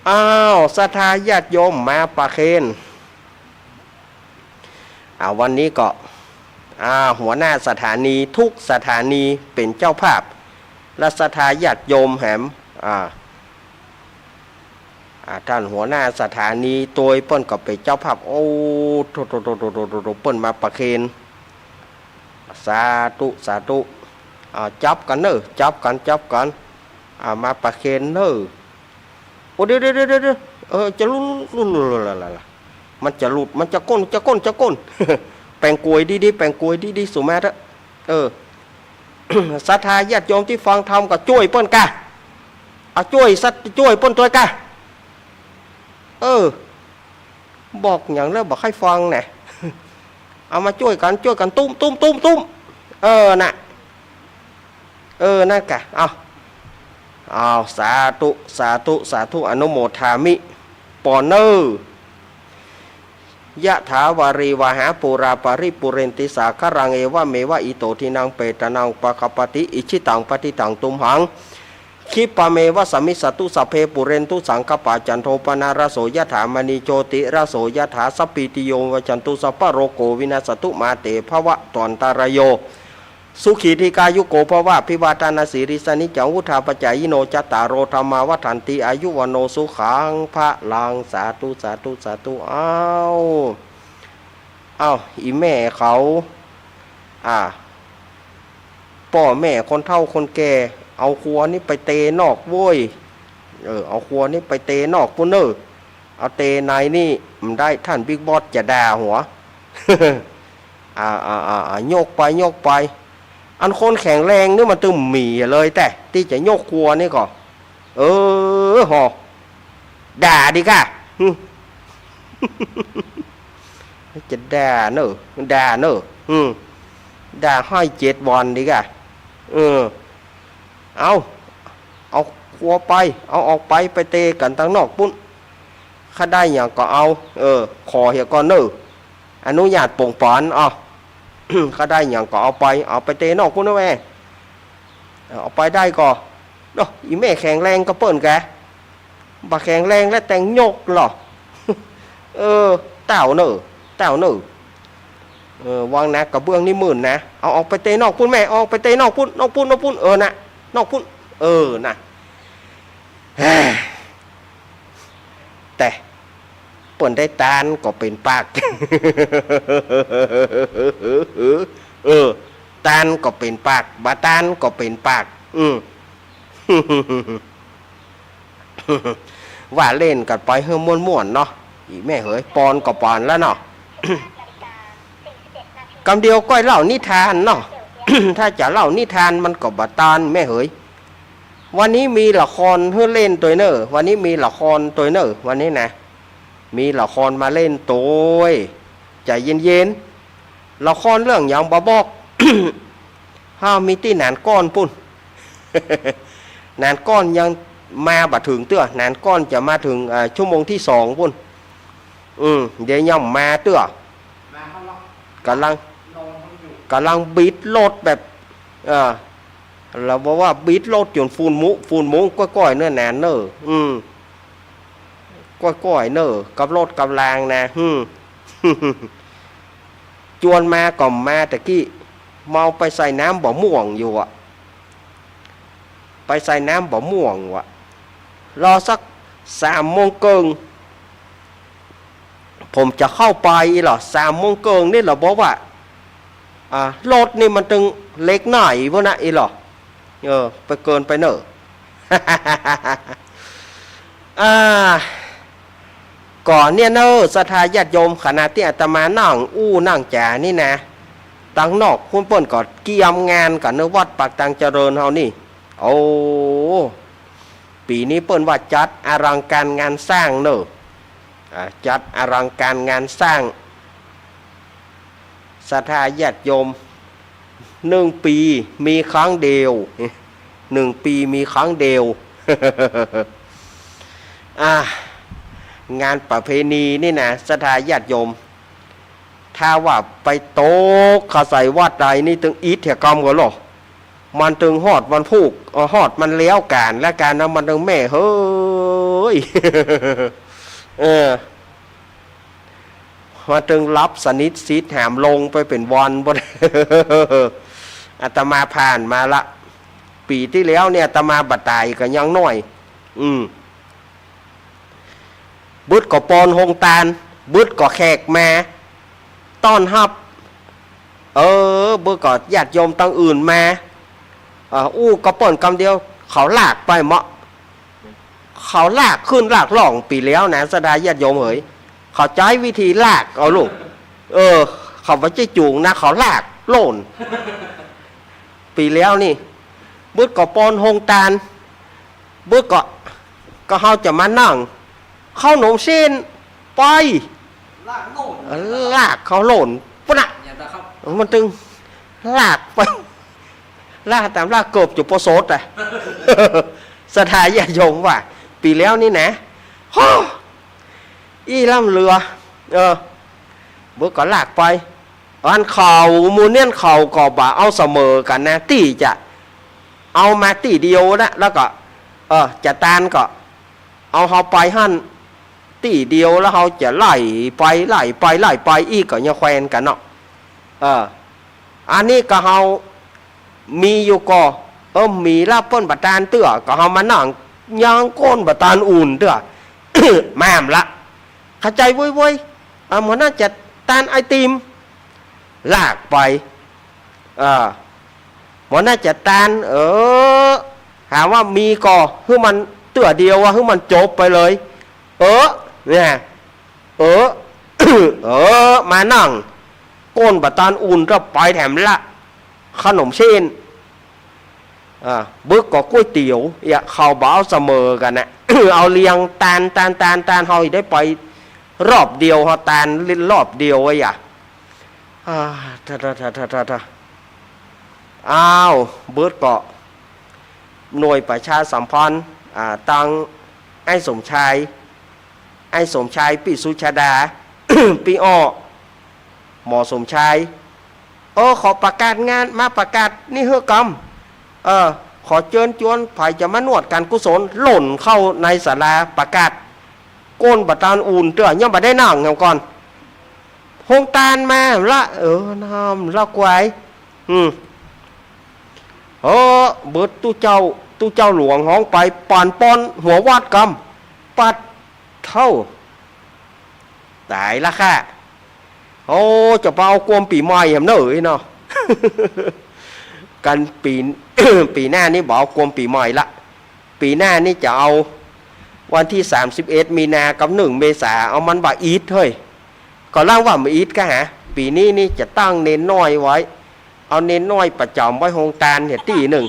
อ้าวศรัทธาญาติโยมมาประเคนวันนี้ก็หัวหน้าสถานีทุกสถานีเป็นเจ้าภาพและศรัทธาญาติโยมแหมท่านหัวหน้าสถานีตัวเปิ้นก็เป็นเจ้าภาพโอ้โตเปิ้นมาประเคนสาธุสาธุจับกันเนอะจับกันมาประเคนเนอะโอ้เดี๋ยวจะลุ้นมันจะหลุดมันจะก้นแปลงกลวยดีๆแปลงกลวยดีๆสุมาเถอะศรัทธาญาติโยมที่ฟังธรรมก็ช่วยเปิ้นกะช่วยเปิ้นตัวกะบอกอย่างแล้วบอกให้ฟังเนี่ยเอามาช่วยกันตุ้มน่ะนั่นกะเอาสาธุอนุโมทามิปอนเนอร์ยะถาวารีวหาปุราปริปุเรนติสาครังเอวะเมวะอิโตทินังเปตนังปะคปติอิชิตังปฏิตังตุมหังคิปะเมวะสมิสตุสัพเพปุเรนตุสังกปะจันโทปนาราโสยถามณีโจติราโสยถาสัพพิติโยวจันตุสัพพะโรโกวินาสตุมาเตภวะตอนตารโยสุขีธิกายุโกภวะพิวาทานาสิริสนิจังวุธาปจายโนจัตตารโรธรรมาวัฏันติอายุวโนสุขังพระลังสาธุเอาอีแม่เขาพ่อแม่คนเฒ่าคนแก่เอาครัวนี่ไปเตนอกโว้ยเอาครัวนี่ไปเตนอกปุ่นเอาเตในนี่มันได้ท่านบิ๊กบอสจะด่าหัว โยกไปอันคนแข็งแรงนี่มันตึมหมี่เลยแต่ที่จะโยกครัวนี่ก็หอด่าดิค่ะ จะด่าเนอะด่าให้7 วันดิค่ะเอาครัวไปเอาออกไปเตะกันทางนอกปุ้นข้าได้อย่างก็เอาขอเหี่ยก่อนเนอะอนุญาตป่งปอนข้าได้อย่างก็เอาไปเตะนอกปุ้นนะแม่เอาไปได้ก็เนาะอีแม่แข็งแรงก็เปิ้นแกบ่แข็งแรงและแต่งโยกหรอ เต่าเนอวางนะกระเบื้องนี่10,000นะเอาออกไปเตะนอกพุ่นแม่ออกไปเตะนอกพุ่นนะนอกพุ่นนอกพุ่นนะแต่เปิ่นได้ตานก็เป็นปากตานก็เป็นปากบาตานก็เป็นปากว่าเล่นกันไปเฮือม่วนๆเนาะอีแม่เฮ้ยปอนก็ปอนแล้วเนาะคำเดียวก้อยเล่านิทานเนาะ ถ้าจะเล่านิทานมันก็บาตานแม่เฮ้ยวันนี้มีละครเฮือเล่นตัวเนอวันนี้มีละครตัวเนอวันนี้นะมีละครมาเล่นตัวใจเย็นๆละครเรื่องอย่างบ่บอก ห้ามีที่นานก้อนปุ่น นานก้อนยังมาบัดถึงเตื้อนานก้อนจะมาถึงชั่วโมงที่2ปุ่นเดี๋ยวย่อมมาเตื้อกำลังบีทรถแบบเราบอกว่าบีทรถจนฟูนมุ้งก้อยๆเนื้อแหนนเนอก้อยๆเนอกับรถกับรางนะจวนมาก่อมมาแต่กี้เมาไปใส่น้ำบ่ม่วงอยู่อ่ะไปใส่น้ำบ่ม่วงว่ะรอสัก3 โมงเกิงผมจะเข้าไปหรอ3 โมงเกิงนี่เราบอกว่ารถนี่มันตึงเล็กหน่อยพวกนั้นอีหรอไปเกินไปเนอะก่อนเนี่ยเนอะศรัทธาญาติโยมขณะที่อาตมานั่งจ่านี่นะตั้งนอกคุณเปิ้นก่อนเกี่ยมงานกับเนื้อวัดปากตังเจริญเฮานี่โอ้ปีนี้เปิ้นว่าจัดอลังการงานสร้างเนอะจัดอลังการงานสร้างศรัทธาญาติโยม1 ปีมีครั้งเดียว1 ปีมีครั้งเดียวงานประเพณีนี่นะศรัทธาญาติโยมถ้าว่าไปโต๊ะขาใส่วัดใดนี่ตึงอีทเถกรรมก็หรอมันตึงหอดมันพูกหอดมันเลี้ยวการและการนั้นมันตึงแม่เฮ้ยมาตึงรับสนิทซีดแหมลงไปเป็นวันบนอาตมาผ่านมาละปีที่แล้วเนี่ยอาตมาบัดตายก็ยังน้อยบึดก็ปอนหงตาลบึดก็แขกมาต้อนรับบึดก็ญาติโยมตั้งอื่นมาก็ป่นคำเดียวเขาลากไปเหมาะเขาลากขึ้นลากล่องปีแล้วนะสดาญาติโยมเอ๋ยเขาใช้วิธีลากเอาลูกเขาไม่ใช่จูงนะเขาลากโล่นปีแล้วนี่บึดก็ปอนหงตาลบึดก็เขาจะมานั่งเข้าหนมเส้นไปลากเขาโล่นปะมันตึงลากไปลากตามลากเกือบจุดโปโซดอ่ะสถายาโยมว่าปีแล้วนี่นะอีล่ำเรือเมื่อก่อนลากไปอันเข่ามูเนียนเข่าก็บ่าเอาเสมอกันนะตีจะเอามาตีเดียวนะแล้วก็จะตานก็เอาเขาไปหั่นตีเดียวแล้วเขาจะไล่ไปอีกก็ยังแควนกันเนาะอันนี้ก็เขามีอยู่ก็มีลาเปิ้นบัตานเตื้อก็เขามานั่งย่างก้นบัตานอุ่นเตื้อ แม่มละเข้าใจเว้ยมันน่าจะตานไอติมลากไปมันน่าจะตานหาว่ามีก็คือมันเตื้อเดียวว่าคือมันจบไปเลยเนี่ยมานั่งก้นบัตานอุ่นก็ไปแถมละขนมเส้นบึกก็ก๋วยเตี๋ยวเขาบ่เอาเสมอกันนะ เอาเลียงตานเฮาได้ไปรอบเดียวเฮาตานเล่นรอบเดียวไว้อ้าวบึกก็หน่วยประชาสัมพันธ์ตังไอ้สมชายปีสุชาดา ปีอ้อหมอสมชายขอประกาศงานมาประกาศนี่เฮือกรรมขอเชิญชวนไผจะมานวดการกุศลหล่นเข้าในศาลาประกาศ ก้นบะตานอุ่นเตื้อยังบะได้นั่งก่อนโฮงตานมาละน้ำละกวายเบิดตู้เจ้าหลวงห้องไปปานป้อนหัววาดกำปัดเท่าตายละค่ะจะไปเอากวมปีใหม่เหรอเนอะเนาะ กันปี ปีหน้านี่บอกกวมปีใหม่ละปีหน้านี่จะเอาวันที่31 มีนากับ1 เมษาเอามันบะอีทเฮ้ยก็เล่าว่ามาอีทก็หาปีนี้นี่จะตั้งเน้นน้อยไว้เอาเน้นน้อยประจำไว้โฮงตานเนี่ยตีหนึ่ง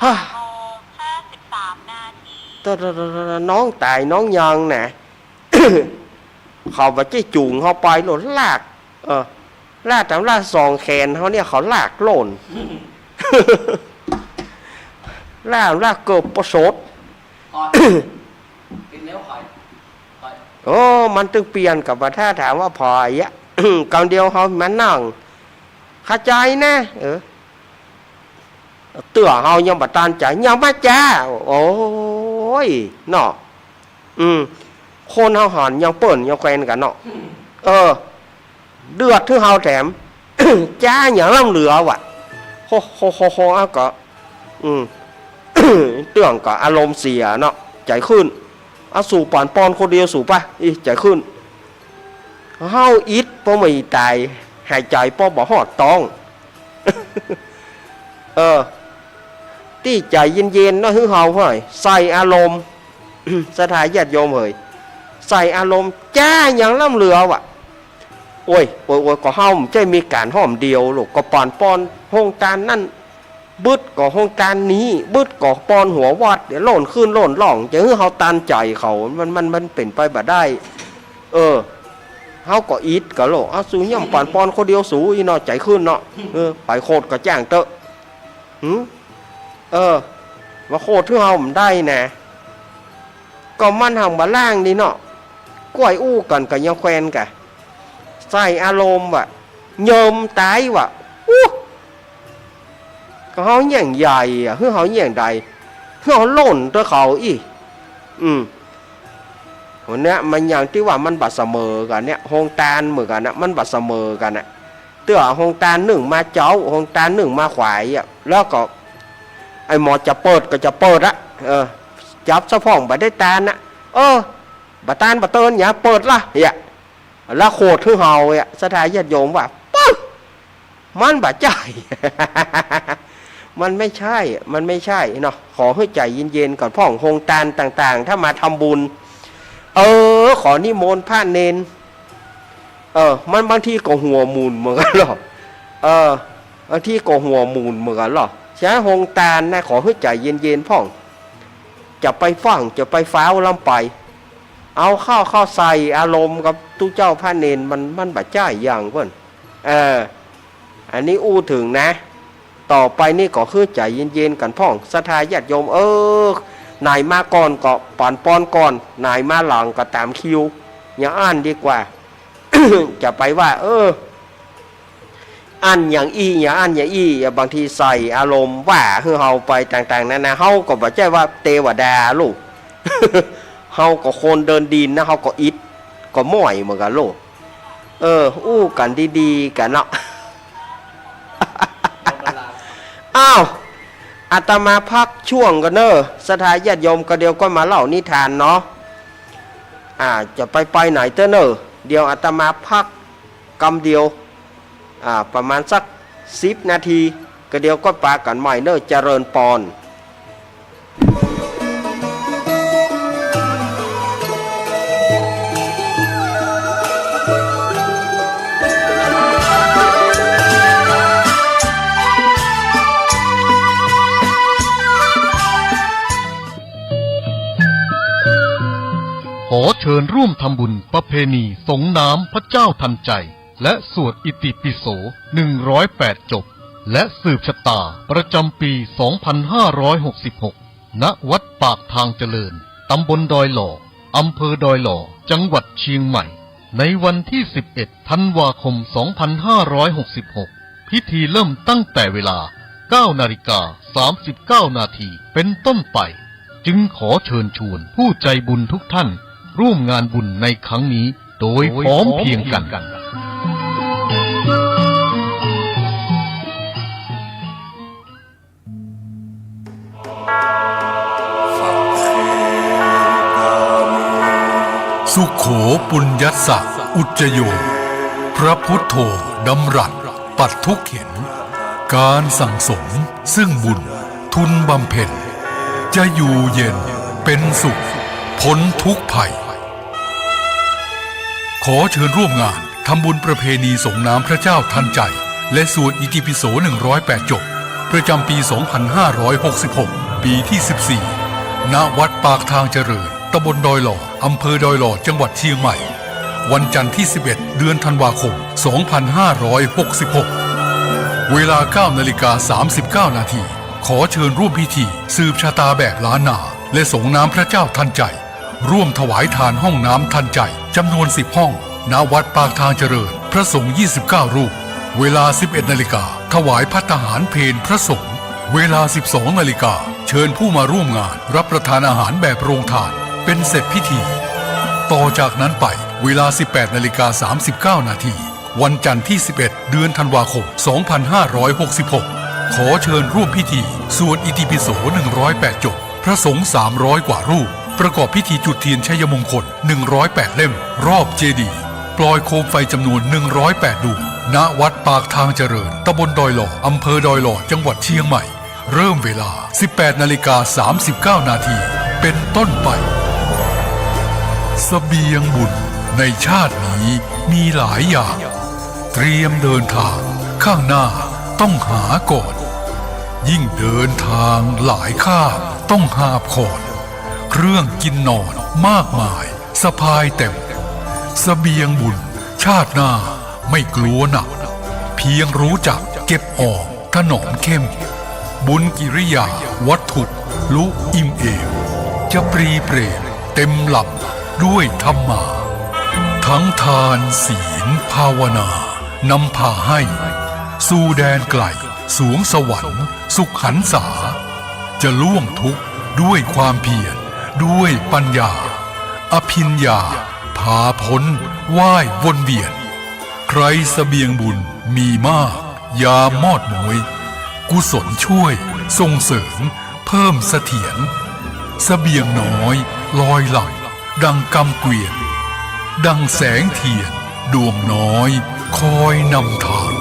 ฮ่าน้องตายน้องยังน่ะ เขาไปจี้จูงเขาไปหล่นลากลากแต่ลากสองแขนเขาเนี่ยเขาลากหล่น ลากเกือบประสด มันตึงเปลี่ยนกับถ้าถามว่าพออีก กำเดียวเขามันนั่งเข้าใจนะเตื่อเขายังบัดตานใจยังมาจ้าโอ้ยเนาะคนเขาหันยังเปิ่นยังแควนกันเนาะเดือดที่เขาแถม จ้าอย่างล่ำเหลือว่ะโฮก็เตื่องก็อารมณ์เสียเนาะใจขึ้นสู่ป่านปอนคนเดียวสู่ป่ะใจขึ้นเฮาอิดเพราะไม่ตายหายใจเพราะบ่หอดตอง ที่ใจเย็นๆเนาะฮึเฮาเฮ้ยใส่อารมณ์ สถานญาติโยมเฮ้ยใส่อารมณ์จ้าอย่างล่ำเหลือว่ะโอ้ยก็เฮาใจมีการห้อมเดียวลูกก็ป่านปอนห้องการนั่นบึดก็ห้องการนี้บึดก็ปอนหัววัดเดี๋ยวโล่นขึ้นโล่นล่องจะให้เขาตันใจเขามันเป็นไปบ่ได้เขาก็อีดก็โลสูย่ำปานปอนคนเดียวสูอีเนาะใจขึ้นเนาะไปโคตรก็แจ้งเตอะว่าโคตรที่เขามันได้นะก็มันห่างบาล่างนี่เนาะกล้วยอู้กันกับยังแควนกันใส่อารมณ์ว่ะเยิมตายว่ะก็เขาแย่งใหญ่เขาแย่งใดเขาหล่นตัวเขาวันนี้มันอย่างที่ว่ามันบัดเสมอกันเนี่ยโฮงตานเหมือนกันนะมันบัดเสมอกันนะเตื้อโฮงตานหนึ่งมาเจ้าโฮงตานหนึ่งมาขวายแล้วก็ไอ้หมอจะเปิดก็จะเปิดละจับสะพองบัดได้ตานนะบัดตานบัดเตินอย่าเปิดละแล้วโคตรที่เฮาสถานญาติโยมว่าปุ๊บมันบาดใจ มันไม่ใช่เนาะขอให้ใจเย็นๆก่อนพ่องโฮงตานต่างๆถ้ามาทำบุญขอนิมนต์พระเนนมันบางทีก็หัวมูลเหมือนกันหรอบางทีก็หัวมูลเหมือนกันหรอใช่โฮงตานนะขอให้ใจเย็นๆพ่องจะไปฟังจะไปฟ้าวลำไปเอาเข้าใส่อารมณ์กับตู้เจ้าพระเนนมันบาดใจอย่างเพื่อนอันนี้อู้ถึงนะต่อไปนี่ก็คือใจเย็นๆกันพ่องศรัทธาญาติโยมนายมาก่อนก็ป่อนปอนก่อนนายมาหลังก็ตามคิวอย่าอ่านดีกว่า จะไปว่าอ่านอย่างอย่าอ่านอย่างอย่าบางทีใส่อารมณ์ว่าคือเฮาไปต่างๆนั่นนะเฮาก็บอกใจว่าเทวดาลูก เฮาก็คนเดินดินนะเฮาก็อิดก็ม่อยเหมือนกันลูกอู้กันดีๆกันเนาะ อ้าวอาตมาพักช่วงกันสถานญาติโยมก็เดียวก็มาเล่านิทานเนาะจะไปไหนเต้อเดี๋ยวอาตมาพักกำเดียวประมาณสัก10 นาทีก็เดียวก็ปากันใหม่เจริญปอนขอเชิญร่วมทำบุญประเพณีสงน้ำพระเจ้าทันใจและสวดอิติปิโส108 จบและสืบชะตาประจำปี 2566 ณ วัดปากทางเจริญตำบลดอยหล่ออำเภอดอยหล่อจังหวัดเชียงใหม่ในวันที่ 11 ธันวาคม 2566 พิธีเริ่มตั้งแต่เวลา 9:39 นาทีเป็นต้นไป จึงขอเชิญชวนผู้ใจบุญทุกท่านร่วมงานบุญในครั้งนี้โดยพร้อมเพรียงกันสุโขปุญญัสสะอุจโยพระพุทโธดำรัสปัดทุกเข็นการสั่งสมซึ่งบุญทุนบำเพ็ญจะอยู่เย็นเป็นสุขพ้นทุกภัยขอเชิญร่วมงานทำบุญประเพณีส่งน้ำพระเจ้าทันใจและสวดอิติปิโส108จบประจำปี 2566 ปีที่ 14 ณ วัดปากทางเจริญตำบลดอยหล่ออำเภอดอยหล่อจังหวัดเชียงใหม่วันจันทร์ที่ 11 เดือนธันวาคม 2566 เวลา 9:39 นาทีขอเชิญร่วมพิธีสืบชะตาแบบล้านนาและส่งน้ำพระเจ้าทันใจร่วมถวายทานห้องน้ำทันใจจำนวน10ห้องณวัดปากทางเจริญพระสงฆ์29รูปเวลา 11 นาฬิกาถวายภัตตาหารเพลพระสงฆ์เวลา 12 นาฬิกาเชิญผู้มาร่วมงานรับประทานอาหารแบบโรงทานเป็นเสร็จพิธีต่อจากนั้นไปเวลา 18:39 นาทีวันจันทร์ที่ 11 เดือนธันวาคม 2566 ขอเชิญร่วมพิธีสวดอิติปิโส108จบพระสงฆ์300 กว่ารูปประกอบพิธีจุดเทียนชัยมงคล108เล่มรอบเจดีย์ปล่อยโคมไฟจำนวน108ดวงณวัดปากทางเจริญตำบลดอยหล่ออำเภอดอยหล่อจังหวัดเชียงใหม่เริ่มเวลา 18:39 นาทีเป็นต้นไปเสบียงบุญในชาตินี้มีหลายอย่างเตรียมเดินทางข้างหน้าต้องหาก่อนยิ่งเดินทางหลายข้ามต้องหาบขอนเครื่องกินนอนมากมายสะพายเต็มเสบียงบุญชาติหน้าไม่กลัวหนักเพียงรู้จักเก็บออกถนอมเข้มบุญกิริยาวัตถุลุอิ่มเอมจะปรีเปรมเต็มหลับด้วยธรรมาทั้งทานศีลภาวนานำพาให้สู่แดนไกลสวงสวรรค์สุขหันษาจะล่วงทุกข์ด้วยความเพียรด้วยปัญญาอภิญญาพาพ้นว่ายวนเวียนใครเสบียงบุญมีมากยามอดน้อยกุศลช่วยส่งเสริมเพิ่มเสถียรเสบียงน้อยลอยหลังดังกำเกวียนดังแสงเทียนดวงน้อยคอยนำทาง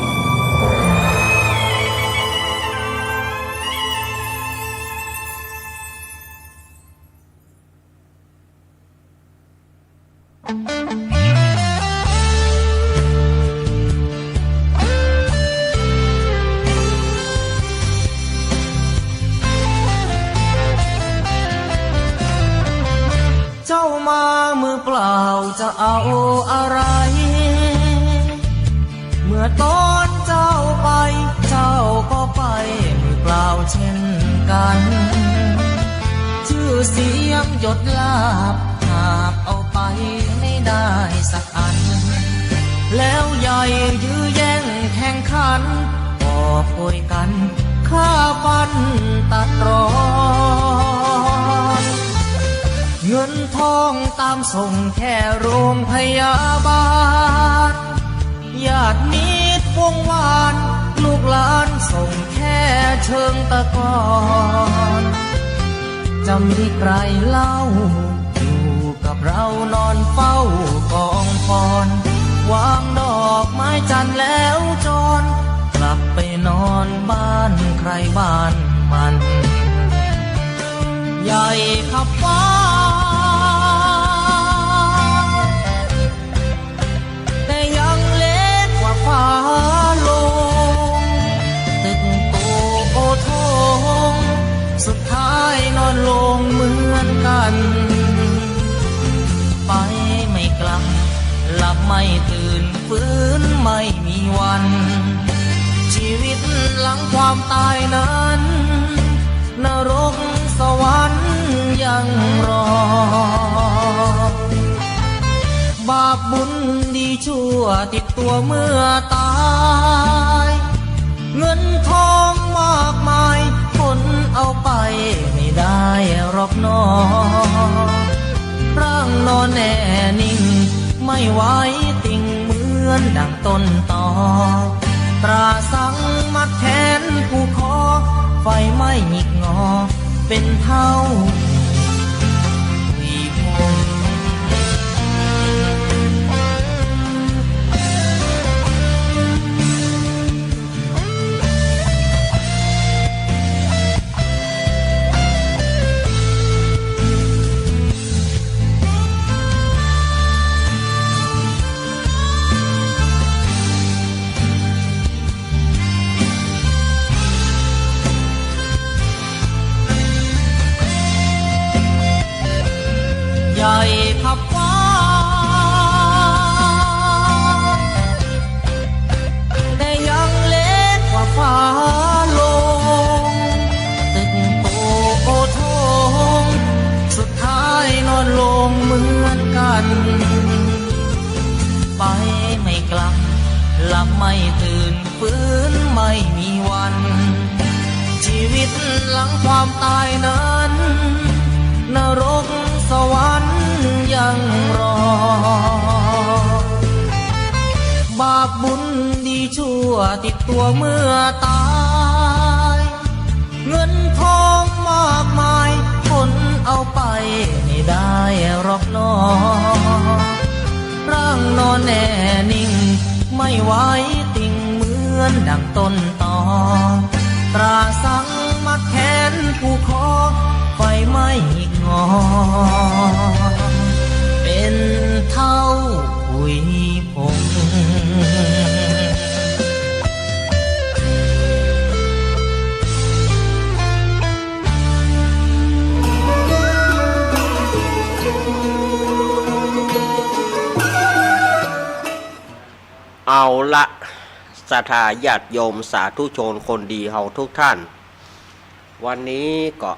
เจ้ามามือเปล่าจะเอาอะไรเมื่อตอนเจ้าไปเจ้าก็ไปมือเปล่าเช่นกันชื่อเสียงหยดลาบหาบเอาไปไม่ได้สักอันแล้วใหญ่ยื้อแย่งแข่งขันก็ป่วยกันฆ่าฟันตัดรอนเงินทองตามส่งแค่โรงพยาบาลญาติมิตรวงวานลูกหลานส่งแค่เชิงตะกอนจะมีใครเล่าอยู่กับเรานอนเฝ้ากองฟอนวางดอกไม้จันทร์แล้วจรกลับไปนอนบ้านใครบ้านมันใหญ่ขับฟ้าแต่ยังเล็กกว่าฟ้าลงตึกโตโอทงสุดท้ายนอนลงเหมือนกันไปไม่กลับหลับไม่ตื่นฟื้นไม่มีวันชีวิตหลังความตายนั้นนรกสวรรค์ยังรอบาปบุญดีชั่วติดตัวเมื่อตายเงินทองมากมายคนเอาไปไม่ได้หรอก นอร่างนอนแน่นิ่งไม่ไหวติ่งเหมือนดังต้นตอตราสังมัดแขนผู้คอไฟไม่หงิกงอเป็นเท่าวีพงใหญ่พับฟ้าแต่ยังเล็กกว่าฟ้าลงตึกโอทงสุดท้ายนอนลงเหมือนกันไปไม่กลับหลับไม่ตื่นฟื้นไม่มีวันชีวิตหลังความตายนั้นนรกสวรรค์ยังรอบาปบุญดีชั่วติดตัวเมื่อตายเงินทองมากมายคนเอาไปไม่ได้หรอกนอร่างนอนแน่นิ่งไม่ไหวติ่งเหมือนดังต้นตอตราสังมัดแขนผู้คอไฟไม่งอเป็นเท่าหุยพงเอาละศรัทธาญาติโยมสาธุชนคนดีเฮาทุกท่าน วันนี้ก็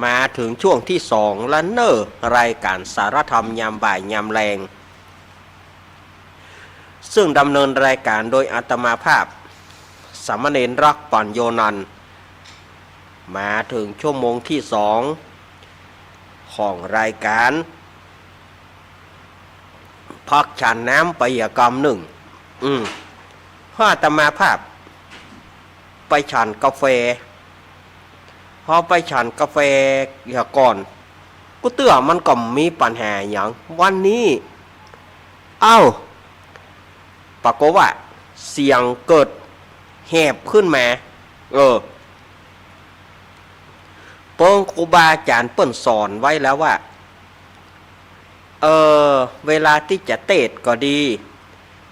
มาถึงช่วงที่สองแล้วเนอรายการสารธรรมยามบ่ายยามแรงซึ่งดำเนินรายการโดยอาตมาภาพสามเณรรักปัญโยนันท์มาถึงชั่วโมงที่สองของรายการพักฉันน้ำไปยกรรมหนึ่งเพราะอาตมาภาพไปฉันกาแฟพอไปฉันกาแฟอย่างก่อนกูเตือมันก็มีปัญหาอย่างวันนี้ปรากฏว่าเสียงเกิดแหบขึ้นมาเปิ้งครูบาอาจารย์เปิ้นสอนไว้แล้วว่าเวลาที่จะเทศก็ดี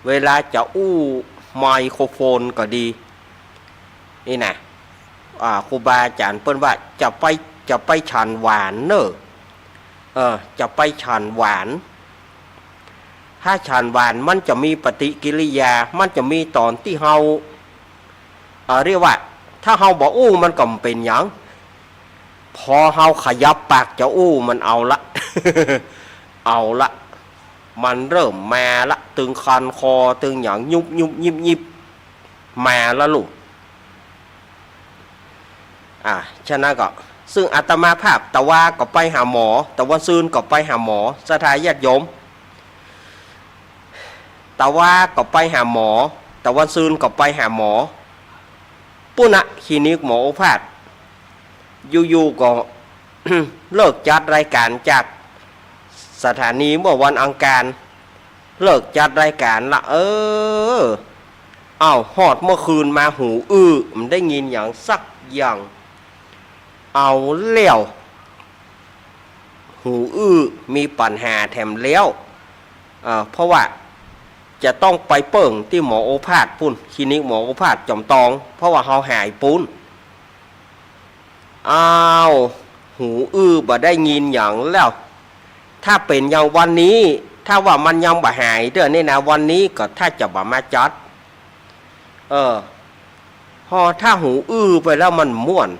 เวลาจะไมโครโฟนก็ดีนี่นะครูบาอาจารย์เปิ้นว่าจะไปฉันหวานเนอะจะไปฉันหวานถ้าฉันหวานมันจะมีปฏิกิริยามันจะมีตอนที่เฮาเรียกว่าถ้าเฮาบอกมันก็เป็นหยังพอเฮาขยับปากจะมันเอาละ เอาละมันเริ่มมาละตึงคันคอตึงหยังยุบยิบมาละลูกฉะนั้นก็ซึ่งอาตมาภาพแต่ว่าก็ไปหาหมอแต่ว่าซืนก็ไปหาหมอศรัทธาญาติโยมแต่ว่าก็ไปหาหมอแต่ว่าซืนก็ไปหาหมอปุณะคลินิกหมอโอภาสอยู่ๆก็ เลิกจัดรายการจากสถานีเมื่อวันอังคารเลิกจัดรายการละฮอดเมื่อคืนมาหูมันได้ยินอย่างสักอย่างเอาแล้วหูมีปัญหาแถมแล้วเพราะว่าจะต้องไปเปิ่งที่หมอโอภาสปุ่นคลินิกหมอโอภาสจอมตองเพราะว่าเฮาหายปุ้นหูบ่ได้ยินอย่างแล้วถ้าเป็นอย่างวันนี้ถ้าว่ามันยังบ่หายเด้อนี่นะวันนี้ก็ถ้าจะบ่มาจัดพอถ้าหูไปแล้วมันม่วน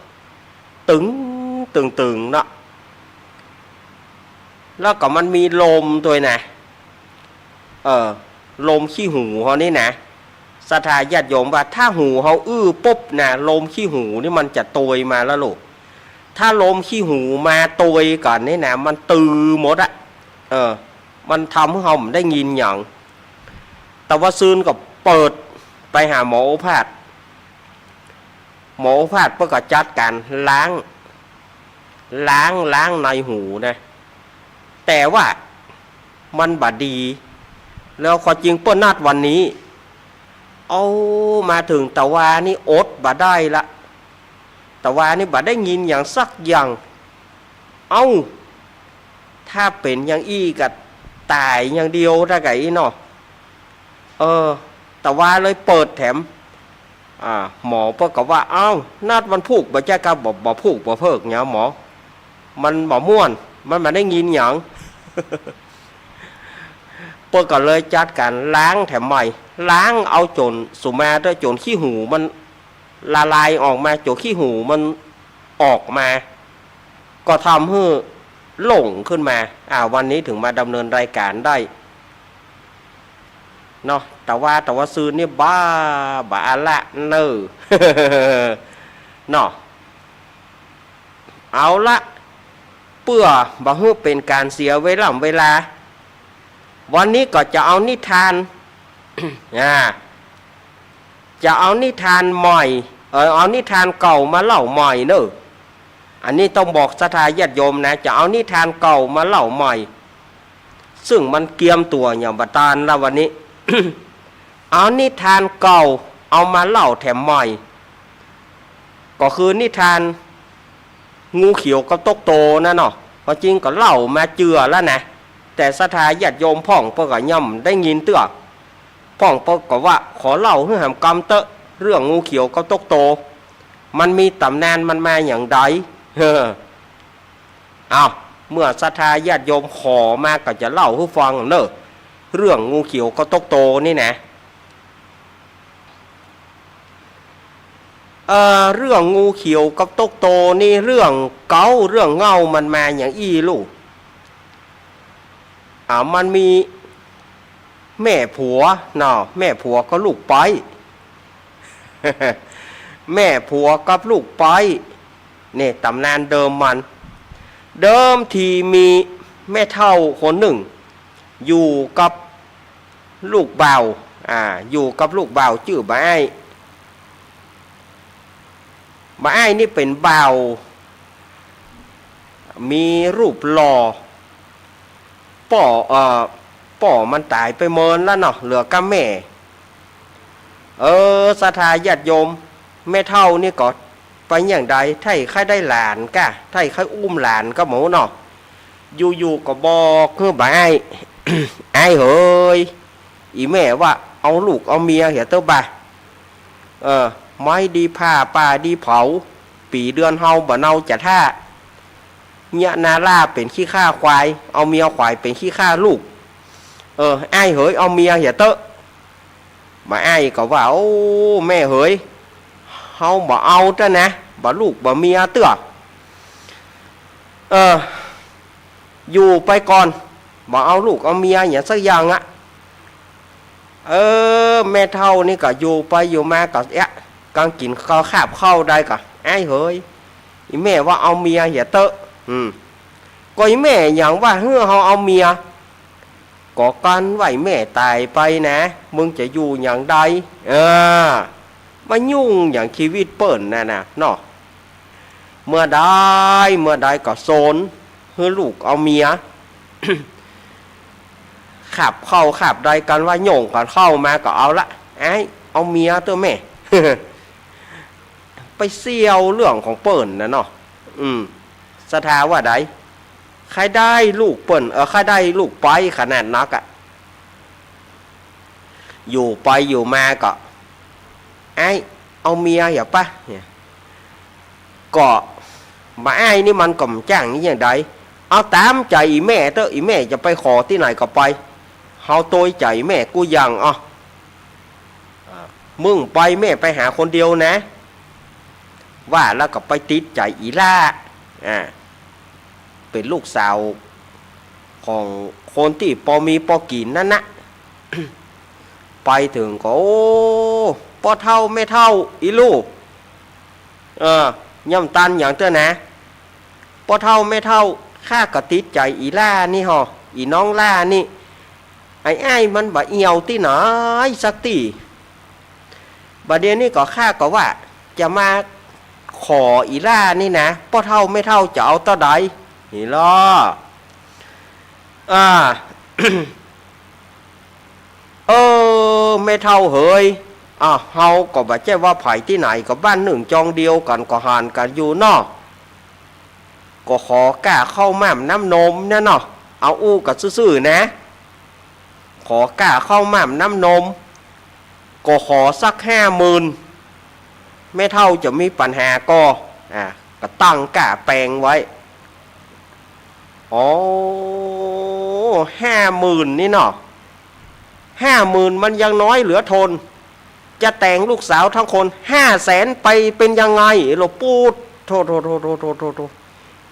ตึงเนาะแล้วก็มันมีลมตัวนะลมขี้หูเฮานี่นะศรัทธาญาติโยมว่าถ้าหูเฮาปุ๊บนะลมขี้หูนี่มันจะโตยมาแล้วลูก ถ้าลมขี้หูมาตุยก่อนนี่นะมันตือหมดอะมันทำให้เราไม่ได้ยินอย่างแต่ว่าซืนก็เปิดไปหาหมอโอภาสหมอโอภาสเพื่อก็จัดการล้างในหูนะแต่ว่ามันบาดดีแล้วความจริงเปิ้ลนัดวันนี้เอามาถึงตะวานี่อดบาได้ละตะวานี่บาได้ยินอย่างสักอย่างถ้าเป็นอย่างอี้กับตายอย่างเดียวถ้าไงเนาะแต่ว่าเลยเปิดแถมหมอเพื่อก็ว่านัดวันพูกบ่จ้ากับบ่พูกบ่เพิกเนี่ยหมอมันบ่ม่วนมันมาได้ยินอย่าง เพื่อก็เลยจัดการล้างแถมใหม่ล้างเอาจนสุมาด้วยจนขี้หูมันละลายออกมาจนขี้หูมันออกมาก็ทำให้หลงขึ้นมาวันนี้ถึงมาดำเนินรายการได้เนาะแต่ว่าซื้อนี่บ้าละเนอ เนาะเอาละเพื่อบ่ให้เป็นการเสียเวลาวันนี้ก็จะเอานิทาน จะเอานิทานใหม่เอานิทานเก่ามาเล่าใหม่เนอะอันนี้ต้องบอกศรัทธาญาติโยมนะจะเอานิทานเก่ามาเล่าใหม่ซึ่งมันเกียมตัวอย่างบัตานแล้ววันนี้ เอานิทานเก่าเอามาเล่าแถมใหม่ก็คือนิทานงูเขียวกับตกโตนะเนาะพอจริงก็เล่ามาเจือแล้วนะแต่ศรัทธาญาติโยมพ่องเพื่อก็ย่ำได้ยินเตื้อพ่องเพื่อก็ว่าขอเล่าให้หามกรรมเตอะเรื่องงูเขียวกับตกโตมันมีตำนานมันมาอย่างใดเมื่อศรัทธาญาติโยมขอมาก็จะเล่าให้ฟังเนอะเรื่องงูเขียวกับตกโตนี่นะเรื่องงูเขียวกับตกโตนี่เรื่องเก่าเรื่องเงามันมาอย่างอี้ลูกมันมีแม่ผัวเนาะแม่ผัวก็ลูกไป แม่ผัวกับลูกไปเนี่ยตำนานเดิมทีมีแม่เฒ่าคนหนึ่งอยู่กับลูกบ่าวอยู่กับลูกบ่าวชื่อบ่าวนี่เป็นบ่าวมีรูปหล่อป่อมันตายไปเมินแล้วเนาะเหลือกับแม่ศรัทธาญาติโยมแม่เฒ่านี่ก็ไปอย่างใดไถ่ค่ายได้หลานกะไถ่ค่ายอุ้มหลานก็หมูเนาะอยู่ก็บอกคือบ่าย ไอ้เฮ้ยอีแม่ว่าเอาลูกเอาเมียเหี้ยเต้าบ่าไม้ดีผ้าป่าดีเผาปีเดือนเฮาบ่เนาจะท่าเนี่ยนาล่าเป็นขี้ข้าควายเอาเมียควายเป็นขี้ข้าลูกไอ้เฮ้ยเอาเมียเหี้ยเต้มาไอ้ก็ว่าโอ้แม่เฮ้ยเฮาบ่เอาจ้ะนะบ่ลูกบ่เมียเตื้ออยู่ไปก่อนบ่เอาลูกเอาเมียอย่างสักอย่างอะแม่เฒ่านี่ก็อยู่ไปอยู่มาก็กางกินข้าวคาบเข้าได้ก็ไอ้เฮ้ยอีแม่ว่าเอาเมียเหี้ยเต้ก็อีแม่อย่างว่าเฮ้อเฮาเอาเมียก็กันไหวแม่ตายไปนะมึงจะอยู่อย่างใดมายุ่งอย่างชีวิตเปิ่นน่ะเนาะเมื่อใดก็โซนเฮ้อลูกเอาเมีย ขับเข้าขับใดกันว่าโยงกันเข้ามาก็เอาละไอ้เอาเมียตัวแม่ ไปเสี่ยวเรื่องของเปิ่นนะเนาะศรัทธาว่าใดใครได้ลูกเปิ่นใครได้ลูกไปขนาดนักอะอยู่ไปอยู่มาก็ไอ้เอาเมียอย่าปะเนี่ยก็มาไอ้นี่มันก่อมจ้างนี่อย่างใดเอาตามใจอีแม่เตออีแม่จะไปขอที่ไหนก็ไปเฮาโตยใจแม่กูยังมึงไปแม่ไปหาคนเดียวนะว่าแล้วก็ไปติดใจอีล่าเป็นลูกสาวของคนที่พอมีพอกินนั่นนะ ไปถึงก็โอ้พ่อเฒ่าแม่เฒ่าอีลูกย่ำตันอย่างเต้อนะ พอเท่าไม่เท่าข้าก็ติดใจอีล่านี่หออีน้องล่านี่ไอ้มันบ่เอียวที่ไหนสักทีบัดเดี๋ยวนี้ก็ข้าก็ว่าจะมาขออีล่านี่นะพอเท่าไม่เท่าจะเอาต่อใดนี่ล่ะไม่เท่าเฮยเฮาก็บ่ใช่ว่าไผที่ไหนก็บ้านหนึ่งจองเดียวกันก็หานกันอยู่เนาะก็ขอกล้าเข้าม่ามน้ำนมเนี่ยเนาะเอาอู้กับซื่อๆนะขอกล้าเข้าม่ามน้ำนมก็ขอสัก50,000ไม่เท่าจะมีปัญหาก็ตั้งกล้าแปลงไว้50,000นี่เนาะ50,000มันยังน้อยเหลือทนจะแต่งลูกสาวทั้งคน500,000ไปเป็นยังไงเราพูดโท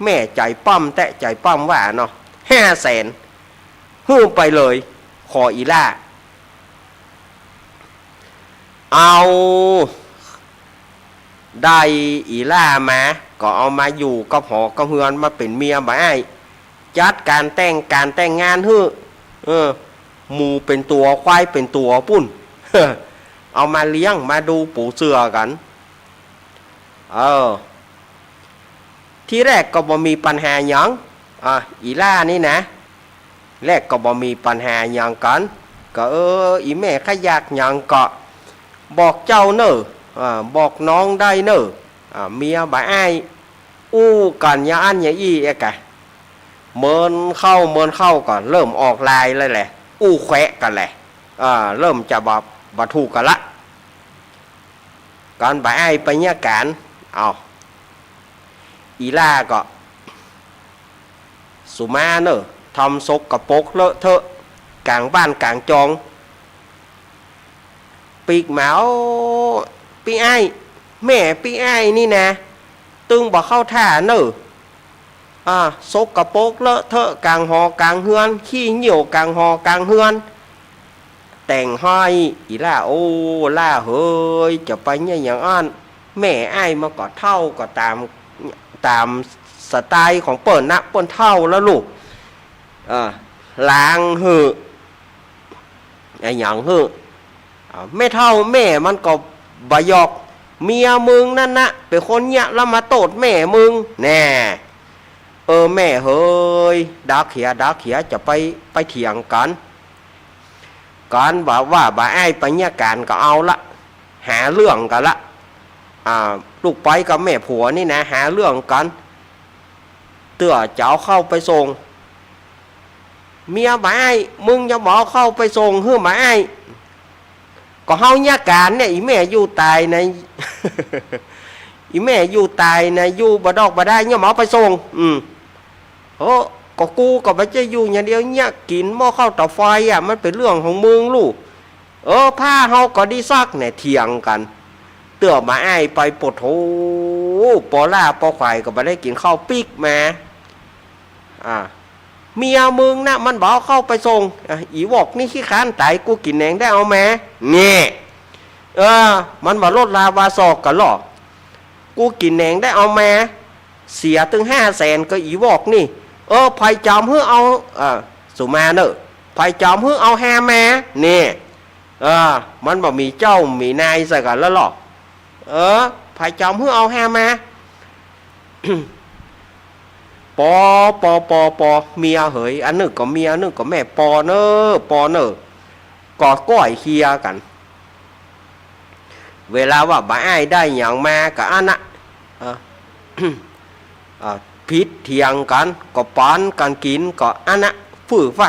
แม่ใจปั้มแต่ใจปั้มว่าเนาะ500,000ฮื้อไปเลยขออีล่าเอาได้อีล่ามาก็เอามาอยู่กับหอกับเฮือนมาเป็นเมียบ่ายจัดการแต่งงานฮื้อหมูเป็นตัวควายเป็นตัวปุ้น เอามาเลี้ยงมาดูปูเสือกันที่แรกก็บ่มีปัญหาหยังอีล่านี่นะแรกก็บ่มีปัญหาหยังกันก็อีแม่ขยักหยังก็บอกเจ้าเนอะบอกน้องได้เนอะเมียบ่อ้ายอู้กันอย่าอันอย่าอี้กะเมินเข้าก่อนเริ่มออกลายเลยแหละอู้แขวะกันแหละเริ่มจะบ่ถูกกันละการบ่อ้ายไปเนี่ยการอีล่าก็สุมาเนอะทำซกกระปกเลอะเทอะกลางบ้านกลางจองปีกหมาปีไอ้แม่ปีไอ้นี่นะตึงบอกเข้าท่าเนอะซกกระปกเลอะเทอะกลางหอกลางเฮือนขี้เหนียวกลางหอกลางเฮือนแต่งห้อยอีล่าล่าเฮ้ยจะไปเนี่ยอย่างอันแม่ไอ้มาก็เท่าก็ตามสไตล์ของเปิ่นนะเปิ่นเท่าแล้วลูกล้างหือไอ้หยังหือไม่เท่าแม่มันก็บยอกเมียมึงนั่นนะเป็นคนเนี่ยแล้วมาโตดแม่มึงแน่แม่เฮ้ยดักเขียจะไปเถียงกันบอกว่าบ่อ้ายไปเนี่ยการก็เอาละหาเรื่องกันละลูกไปกับแม่ผัวนี่นะหาเรื่องกันเตื้อเจ้าเข้าไปส่งเมียบ่อ้ายมึงจะบอกเข้าไปส่งเฮ้อบ่อ้ายก็เฮาเนี่ยการเนี่ยอีแม่อยู่ตายใน อีแม่อยู่ตายในอยู่บ่ดอกบ่ได้เนี่ยหมอไปส่งก็กูก็ไม่ใช่อยู่อย่างเดียวเนี่ยกินหม้อข้าวต่อไฟมันเป็นเรื่องของมึงลูกผ้าเฮาก็ดีซักเนี่ยเถียงกันเตื้อมาอ้ายไปปดโถปอล่าปอควายก็ไม่ได้กินข้าวปีกมาเมียมึงนะมันบอกเข้าไปส่งอีวอกนี่ขี้ค้านตายกูกินแหนงได้เอาแม่เนี่ยมันบอกลดลาวาซอกกันหรอกกูกินแหนงได้เอาแม่เสียถึง500,000ก็อีวอกนี่ไผ่จอมเพื่อเอาสุมาเนอะไผ่จอมเพื่อเอา5แม่เนี่ยมันบอกมีเจ้ามีนายใส่กันแล้วหรอไผ่จอมเพื่อเอา5แม่ปอเมียเหยอันนึงก็เมียนึงก็แม่ปอเนอะกอดก้อยเคลียกัน เวลาว่าบ่อ้ายได้อย่างมากับอันน่ะพิษเถียงกันก็ปานกันกินก็อันน่ะฟื้อฝ่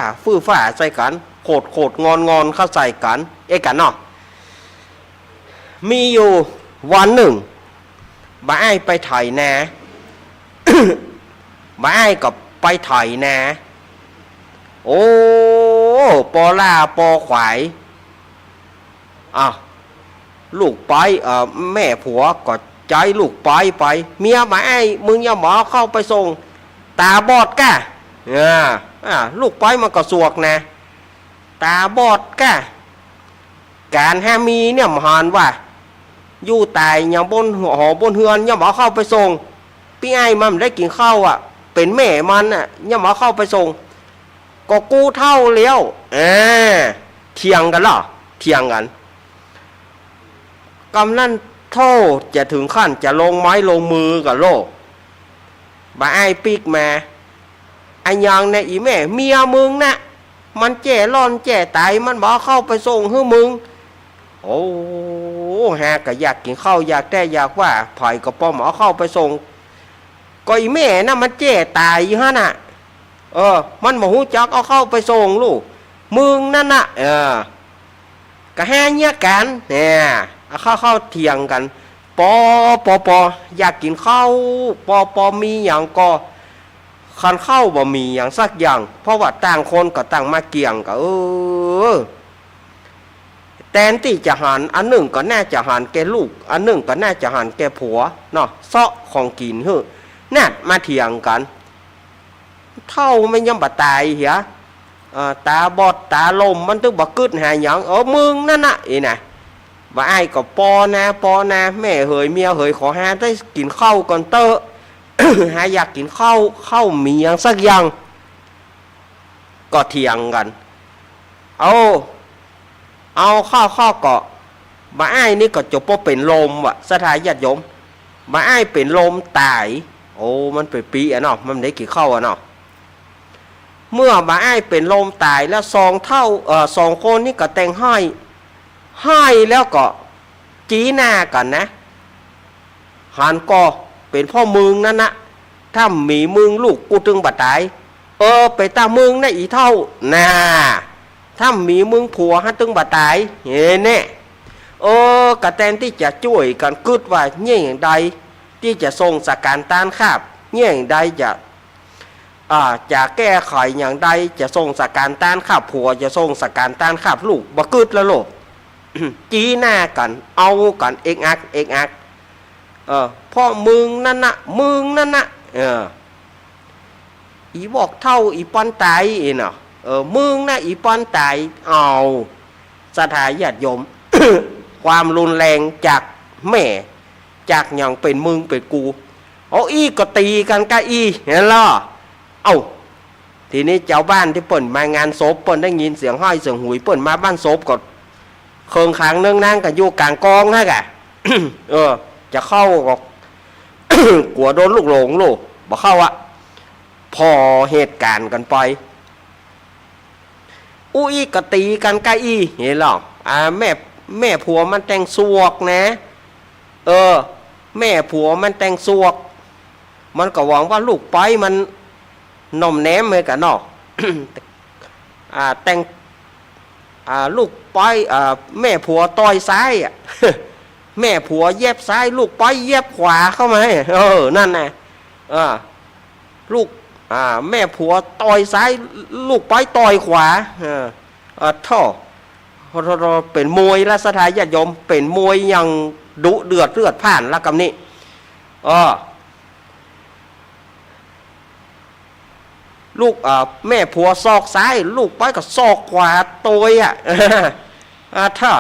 าใส่กันโคดงอนเข้าใส่กันกันเนาะมีอยู่วันหนึ่งบ่อ้ายไปไถนา บ่อ้ายก็ไปไถนาปอล่าปอขวายลูกไปแม่ผัวก็ใจลูกไปเมียบ่อ้ายมึงอย่าหมอเข้าไปส่งตาบอดก้าลูกไปมันก็สวกนะตาบอดก้าการแฮมีเนี่ยมหันว่าอยู่ตายอย่างบนหอบนเฮือนอย่าหมอเข้าไปส่งพี่ไอ้มันได้กินข้าว เป็นแม่มันน่ะยังมาเข้าไปส่งก็กูเท่าเลี้ยวเถียงกันเหรอเถียงกันกำนันโทษจะถึงขั้นจะลงไม้ลงมือกับโลกบ่าไอ้ปีกมาไอ้ยังเนี่ยอีแม่เมียมึงนะมันแจ่ร่อนแจ่ไตมันบอกเข้าไปส่งให้มึงโอ้ฮะก็อยากกินข้าวอยากแต่อยากว่าไผ่กับป้อมเอาเข้าไปส่งก็อีแม่น่ะมันแจ่ตายฮะน่ะมันบอกหูจักเอาเข้าไปส่งลูกมึงนั่นน่ะก็แห่เงี้ยกันเนี่ยเข้าเถียงกันปออยากกินข้าวปอมีอย่างก็คันเข้าบ่มีอย่างสักอย่างเพราะว่าต่างคนก็ต่างมาเกี่ยงก็แทนที่จะหันอันหนึ่งก็น่าจะหันแกลูกอันหนึ่งก็น่าจะหันแกผัวเนาะเซาะของกินฮึนั่นมาเถียงกันเท่าไม่ยังบาตายเหี้ยตาบอดตาลมมันตึกบักกึดหาหยังมึงนั่นน่ะอีน่ะบ่ไอ้ก็ปอนะแม่เหยเมียเหยขอหาได้กินข้าวก่อนเตอ หาอยากกินข้าวมีอย่างสักอย่างก็เถียงกันเอาข้าวเกาะบ่ไอ้นี่ก็จบว่าเป็นลมว่ะสถานญาติโยมบ่ไอ้เป็นลมตายมันไปปีอ่ะเนาะมันได้กี่ข้าวอ่ะเนาะเมื่อบ่ไอ้เป็นลมตายแล้วสองคนนี่ก็แต่งให้แล้วก็จีหน้ากันนะหันก็เป็นพ่อมึงนั่นนะถ้ามีมึงลูกกูตึงบัดตายไปตามึงนะอีเท่าน่ะถ้ามีมึงผัวฮะตึงบัดตายเน่กระแตนที่จะช่วยกันกึดว่าเนี่ยอย่างใดที่จะทรงสการต้านข้าบเนี่ยอย่างใดจะแก้ไขอย่างใดจะทรงสการต้านข้าบผัวจะทรงสการต้านข้าบลูกบักกึดแล้วโลก จีหน้ากันเอากันเอกอักพ่อมึงนั่นน่ะอีบอกเท่าอีปอนตายเนาะมึงนะอีปอนตายเอาสถานญาติโยม ความรุนแรงจากแม่จากอย่างเป็นมึงเป็นกูอีก็ตีกันกะอีเห็นล่ะทีนี้เจ้าบ้านที่เปิ่นมางานศพเปิ่นได้ยินเสียงห้อยเสียงหุยเปิ่นมาบ้านศพก็เคืองขังเนื่องนั่งกันอยู่กลางกองฮะกะ จะเข้าก็ กลัวโดนลูกหลงลูกบอกเข้าอะพอเหตุการณ์กันไปอีก็ตีกันกะอีเห็นหรอแม่ผัวมันแต่งสวกนะแม่ผัวมันแต่งสวกมันก็หวังว่าลูกไปมันนมแหนมเลยกันเนาะ แต่งลูกไปแม่ผัวต่อยซ้ายอ่ะ แม่ผัวเย็บซ้ายลูกไปเย็บขวาเข้ามานั่นไงลูกแม่ผัวต่อยซ้ายลูกไปต่อยขวาท่อเป็นมวยละสถานญาติโยมเป็นมวยอย่างดุเดือดเลือดผ่านละกับนี้ลูกแม่ผัวซอกซ้ายลูกไปกับซอกขวาตัวถ้า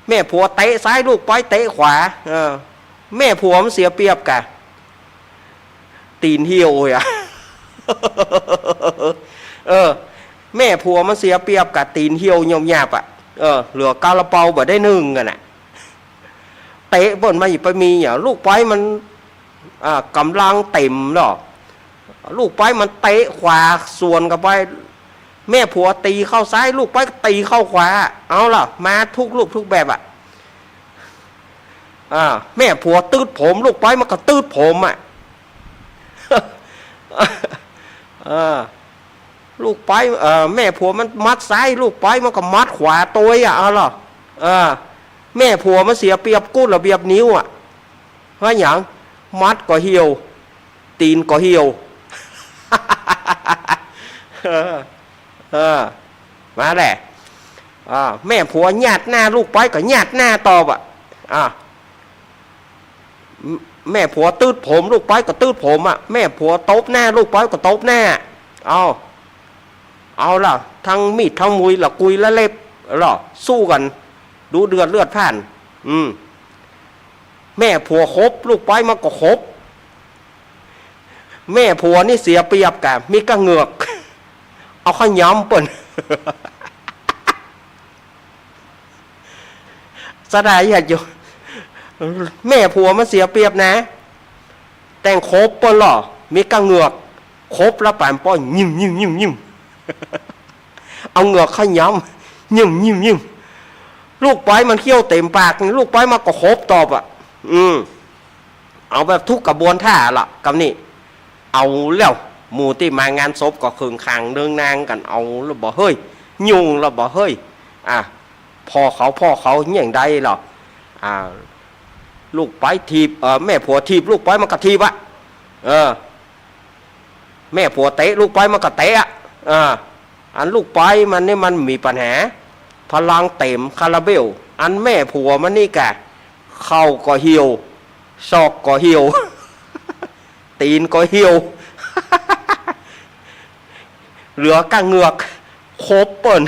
แม่ผัวเตะซ้ายลูกไปเตะขวาแม่ผัวมันเสียเปรียบกะตีนเหี่ยวแม่ผัวมันเสียเปรียบกะตีนเหี่ยวหยาบเหลือกาละเปาบ่ได้หนึ่งกันน่ะเตะบนมาอีกไปมีลูกไปมันกำลังเต็มเนาะลูกไปมันเตะขวาส่วนกับไปแม่ผัวตีเข้าซ้ายลูกไปตีเข้าขวาเอาล่ะมาทุกลูกทุกแบบแม่ผัวตืดผมลูกไปมันก็ตืดผมลูกไปแม่ผัวมันมัดซ้ายลูกไปมันก็มัดขวาตัวเอาล่ะแม่ผัวมันเสียเปรียบกู้ระเบียบนิ้วเพราะอย่างมัดก็เหี่ยวตีนก็เหี่ยว มาแหละแม่ผัวญาติหน้าลูกไปก็ญาติหน้าตอบแม่ผัวตืดผมลูกไปก็ตืดผมแม่ผัวตบหน้าลูกไปก็ตบหน้าเอาล่ะทั้งมีดทั้งมุยละกุยละเล็บสู้กันดูเดือดเลือดผ่านแม่ผัวคบลูกไปมันก็คบ แม่ผัวนี่เสียเปรียบกะมีกระเหงือก เอาข้าวย้ำเปิ่น สดายอยากอยู่แม่ผัวมันเสียเปรียบนะแต่งครบเปิ่นหรอมีกระเหงือกครบแล้วป่านป้อนยิ้ม เอาเหงือกข้าวย้ำยิ้มลูกไปมันเคี้ยวเต็มปากลูกไปมาก็ครบตอบอ่ะเอาแบบทุกกระบวนท่าล่ะกับนี่เอาแล้วหมู่ที่มางานศพก็คืนคางเดิงนางกันเอาแล้วบอกเฮ้ยยุงแล้วบอกเฮ้ยพ่อเขาอย่างใดหรอลูกไปทีบแม่ผัวทีบลูกไปมันก็ทีบอะแม่ผัวเตะลูกไปมันก็เตะอันลูกไปมันนี่มันมีปัญหาพลังเต็มคาราเบลอันแม่ผัวมันนี่แกเข่าก็เหี่ยวศอกก็เหี่ยว ตีนก็เหี่ยว เหลือกระเหงือกครบเปิ่น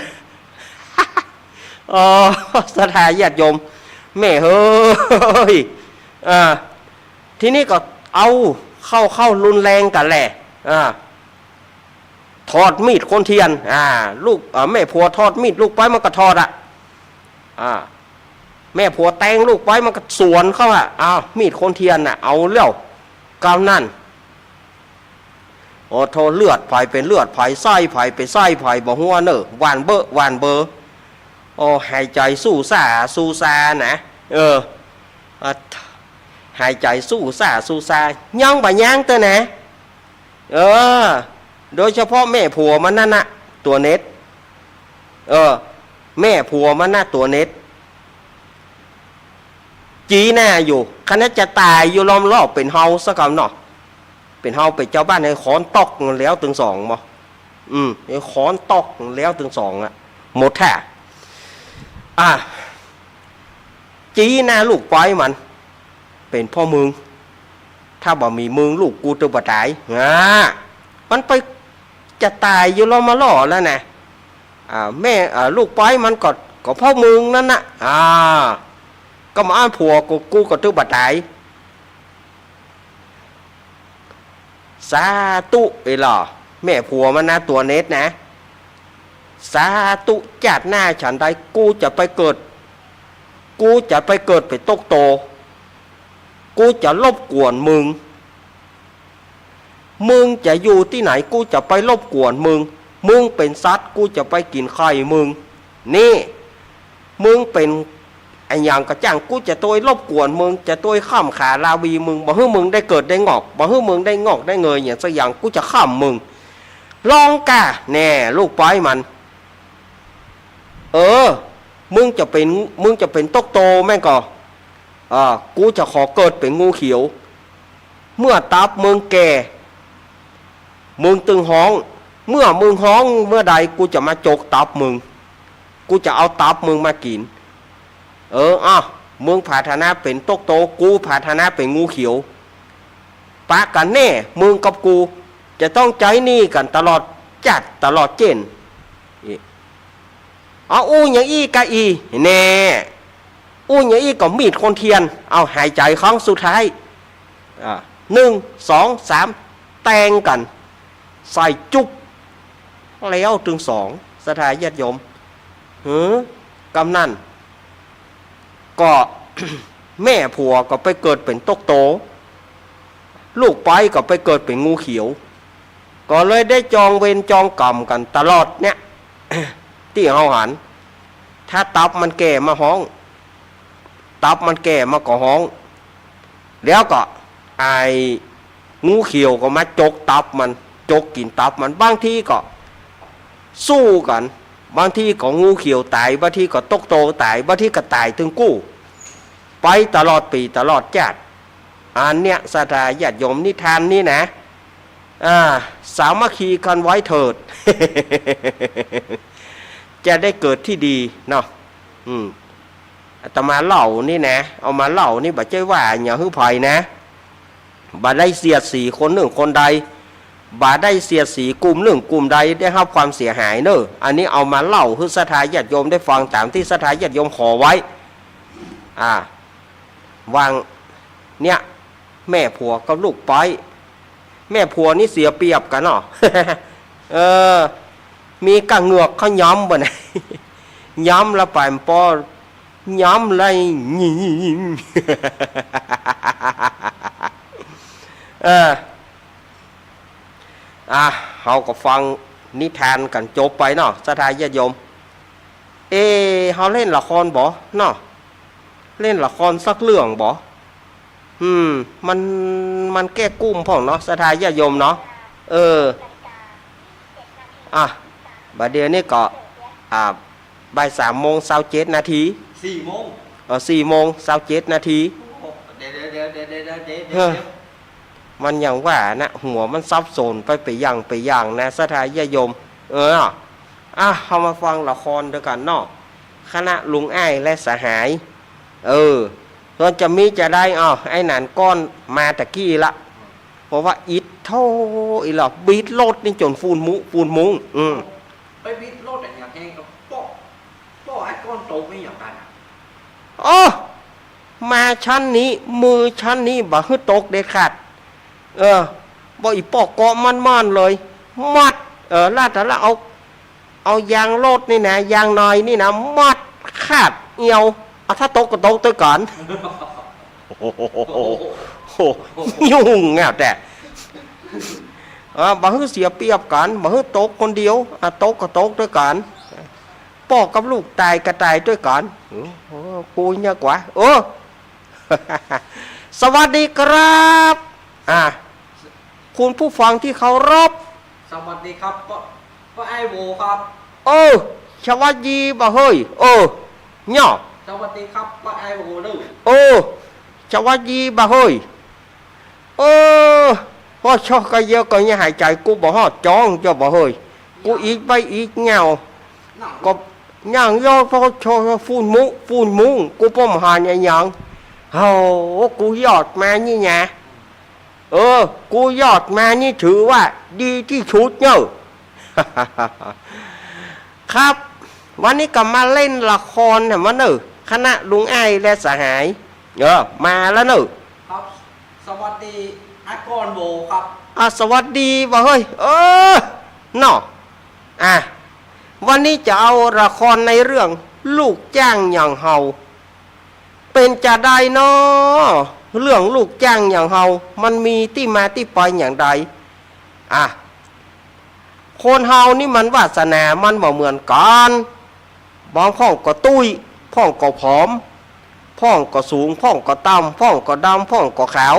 สถาญาติโยมแม่เฮ้ยทีนี้ก็เอาเข้ารุนแรงกันแหละทอดมีดคนเทียนลูกแม่ผัวทอดมีดลูกไปมันก็ทอดแม่ผัวแตงลูกไปมันก็สวนเข้ามีดคนเทียนเอาเลี้ยวกำนั่นโอ้โทเลือดไผ่เป็นเลือดไผ่ไส้ไผ่เป็นไส้ไผ่บ่หัวเนอะหวานเบอโอ้หายใจสู้ซานะหายใจสู้ซาย่างบ่ย่างเตอนะโดยเฉพาะแม่ผัวมันนั่นน่ะตัวเน็ตแม่ผัวมันน่ะตัวเน็ตจีหน้าอยู่คณะจะตายอยู่ล้อมรอบเป็นเฮาสักคำเนาะเป็นเฮาเป็นเจ้าบ้านในขอนตอกแล้วถึงสองบ่ขอนตอกแล้วถึงสองหมดแท้จีหน้าลูกปล่อยมันเป็นพ่อมึงถ้าบ่มีมึงลูกกูจะบ่ตายมันไปจะตายอยู่ล้อมมาล่อแล้วนะแม่ลูกปล่อยมันก็พ่อมึงนั่นน่ะก็มาผัวกูก็จะบ่ตายสาตุหรอแม่ผัวมันนะตัวเน็ตนะสาตุจัดหน้าฉันใดกูจะไปเกิดไปตกโตกูจะรบกวนมึงจะอยู่ที่ไหนกูจะไปรบกวนมึงเป็นสัตว์กูจะไปกินไข่มึงนี่มึงเป็นไอ้อย่างกระจ่างกูจะตัวรบกวนมึงจะตัวข้ามขาลาวีมึงบ่ให้มึงได้เกิดได้งอกบ่ให้มึงได้งอกได้เงยอย่างสักอย่างกูจะข้ามมึงลองกะแน่ลูกปล่อยมันมึงจะเป็นตกโตแม่งก็กูจะขอเกิดเป็นงูเขียวเมื่อตับมึงแก่มึงตึงห้องเมื่อมึงห้องเมื่อใดกูจะมาจกตับมึงกูจะเอาตับมึงมากินมึงผาธนาเป็นตกโตกูผาธนาเป็นงูเขียวปะกันแน่มึงกับกูจะต้องใจนี่กันตลอดจัดตลอดเจนอย่างอี้กะอีแน่อย่างอี้ก็มีดคนเทียนเอาหายใจครั้งสุดท้าย1 2 3แตงกันใส่จุ๊บแล้วถึง2สถานญาติโยมกำนันก็ แม่ผัวก็ไปเกิดเป็นตกโตลูกไปก็ไปเกิดเป็นงูเขียวก็เลยได้จองเวรจองกรรมกันตลอดเนี่ย ที่เฮาหันถ้าตับมันแก่มาห้องตับมันแก่มาก็ห้องแล้วก็ไอ้งูเขียวก็มาจกตับมันจกกินตับมันบางทีก็สู้กันบางทีก็งูเขียวตายบางทีก็ตกโตตายบางทีก็ตายถึงกู้ไปตลอดปีตลอดชาติอันเนี้ยศรัทธาญาติโยมนิทานนี่นะสามัคคีกันไว้เถิด จะได้เกิดที่ดีเนาะอาตมาเล่านี่นะเอามาเล่านี่บ่ใช่ว่าอย่าฮึ่งไผ่นะบ่ได้เสียดสีคนหนึ่งคนใดบ่ได้เสียดสีกลุ่มหนึ่งกลุ่มใดได้รับความเสียหายเนอะอันนี้เอามาเล่าให้ศรัทธาญาติโยมได้ฟังตามที่ศรัทธาญาติโยมขอไว้วางเนี่ยแม่ผัวกับลูกไป แม่ผัวนี่เสียเปรียบกันเนาะ เออ มีกระเหงือกเขาย้ำบ่ไหน ย้ำละไปปอย้ำไรยิง เออเขาก็ฟังนิทานกันจบไปเนาะสถานญาติโยมเขาเล่นละครบ่เนาะเล่นละครสักเรื่องบ่มันแก้กุ้มพ่องเนาะสถานญาติโยมเนาะบัดเดี๋ยวนี้ก็บ่าย3:27 นาที4 โมง4:27 นาทีเดี๋ยวมันอย่างว่านะหัวมันซับซ้อนไปอย่างนะสถานญาติโยมเขามาฟังละครด้วยกันเนาะคณะลุงอ้ายและสหายส่วนจะมีจะได้ไอ้หนานก้อนมาตะกี้ละเพราะว่าอิดโทอีหลอกบีทโลดนี่จนฟูนมุ้งไปบิดรถอย่างแห้งกับป้อไอ้ก้อนโตไม่อย่างกันมาชั้นนี้มือชั้นนี้บ่ฮึตกเด็ดขาดบ่อีปอกเกาะมันเลยมัดลาดแต่ละเอายางโลดนี่นะยางน้อยนี่นะมัดขาดเอียวถ้าตกก็ตกตัวก่อนโอ้โหยุ่งแง่แต่บ่ฮึเสียเปรียบกันบ่ฮึตกคนเดียวตกก็ตกด้วยกันพ่อกับลูกตายก็ตายด้วยกันกูเนี่ยกว่าสวัสดีครับคุณผู้ฟังที่เคารพสวัสดีครับก็ไอ้โวครับสวัสดีบ่เฮ้ยเนาะสวัสดีครับก็ไอ้โวดูสวัสดีบ่เฮ้ยพอชอบก็เยอะก็ยังหายใจกูบ่ฮอดจ้องจะบ่เฮ้ยกูอีกไปอีกเงาก็ย่างย่อพอชอบฟูนมุ้งกูป้อมหาอย่างกูยอดมานี่ไงกูยอดมานี่ถือว่าดีที่ชุดเนอะ ครับวันนี้ก็มาเล่นละครเห็นมั้ยเนอะคณะลุงอ้ายและสหายมาแล้วเนอะครับสวัสดีอาก้อนโบครับสวัสดีบ่เฮ้ยเนาะวันนี้จะเอาละครในเรื่องลูกจ้างอย่างเฮาเป็นจะได้เนาะเรื่องลูกจ้างอย่างเฮามันมีที่มาที่ไปอย่างใดคนเฮานี่มันวาสนามันบ่เหมือนกันบางพ่องก็ตุ้ยพ่องก็ผอมพ่องก็สูงพ่องก็ต่ำพ่องก็ดำพ่องก็ขาว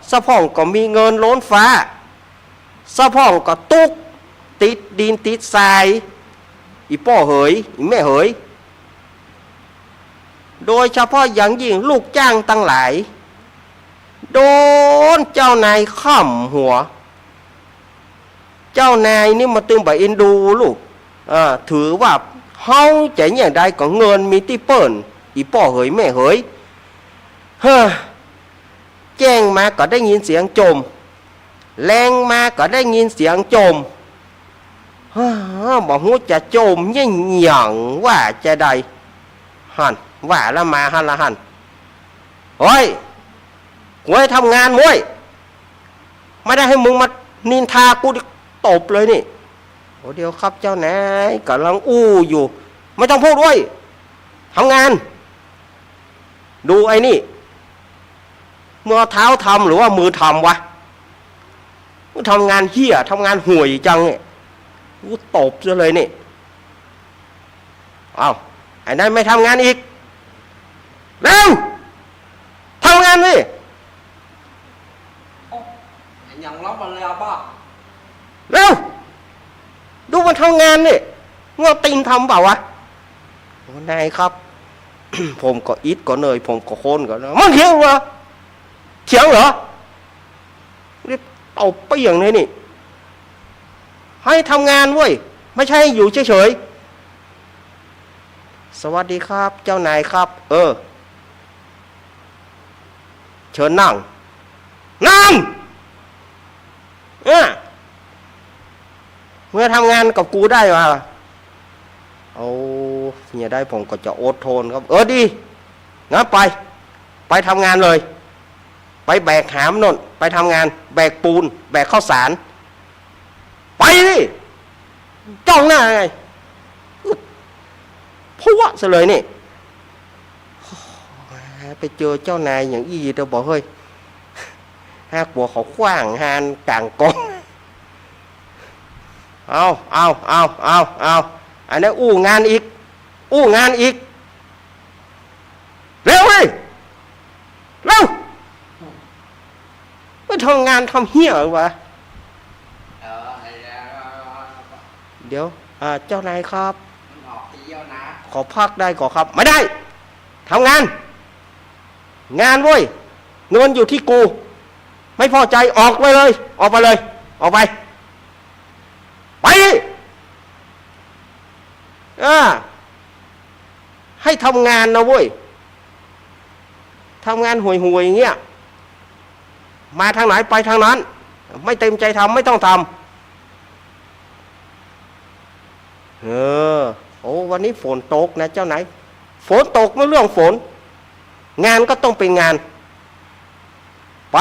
สะพ่องก็มีเงินล้นฟ้าสะพ่องก็ตุกติดดินติดทรายอีป้อเหยอีแม่เหยโดยเฉพาะอย่างยิ่งลูกจ้างตั้งหลายโดนเจ้านายข้ามหัวเจ้านายนี่มาตึงบ่เอ็นดูลูกถือว่าเฮาใจอย่างใดก็เงินมีที่เปิ้นอีป้อเหยแม่เหยแจ้งมาก็ได้ยินเสียงโจมแรงมาก็ได้ยินเสียงโจมบอกฮู้จะโจมยิ่งหยั่งว่าจะได้หันว่าละมาหันละหันเฮ้ยกูให้ทำงานมวยไม่ได้ให้มึงมานินทากูตบเลยนี่เดี๋ยวครับเจ้านายกำลังอู้อยู่ไม่ต้องพูดด้วยทำงานดูไอ้นี่เมื่อเท้าทำหรือว่ามือทำวะกูทำงานเหี้ยทำงานห่วยจังเนี่ยกูตบซะเลยนี่ไอ้นั่นไม่ทำงานอีกเร็วทำงานดิอย่างรับมาเลยบ้าเร็วดูมันทำงานนี่งอตีนทำเปล่าวะนายครับ ผมก็อิดก็เนยผมก็โคนก็เนยมันเถียงเหรอรีบเอาไปอย่างนี้นี่ให้ทำงานเว้ยไม่ใช่อยู่เฉยๆสวัสดีครับเจ้านายครับเชิญนั่งเมื่อทำงานกับกูได้มาเนี่ยได้ผมก็จะอดทนครับดีงั้นไปทำงานเลย ไปแบกหามนนไปทำงาน แบกปูน แบกข้าวสาร ไปดิจ้องหน้าไงพัวซะเลยนี่ไปเจอเจ้านายอย่างอี้เธอบอกเฮ้ยหากหัวเขาขว้างหานกลางกองเอาอันนี้อู้งานอีกเร็วเลยเร็วไปทำงานทำเหี้ยวะเดี๋ยวเจ้านายครับขอพักได้ก่อนครับไม่ได้ทำงานเว้ยเงินอยู่ที่กูไม่พอใจออกไปเลยออกไปไปให้ทำงานนะเว้ยทำงานห่วยๆอย่างเงี้ยมาทางไหนไปทางนั้นไม่เต็มใจทำไม่ต้องทำโอ้วันนี้ฝนตกนะเจ้านายฝนตกไม่เรื่องฝนงานก็ต้องเป็นงานไป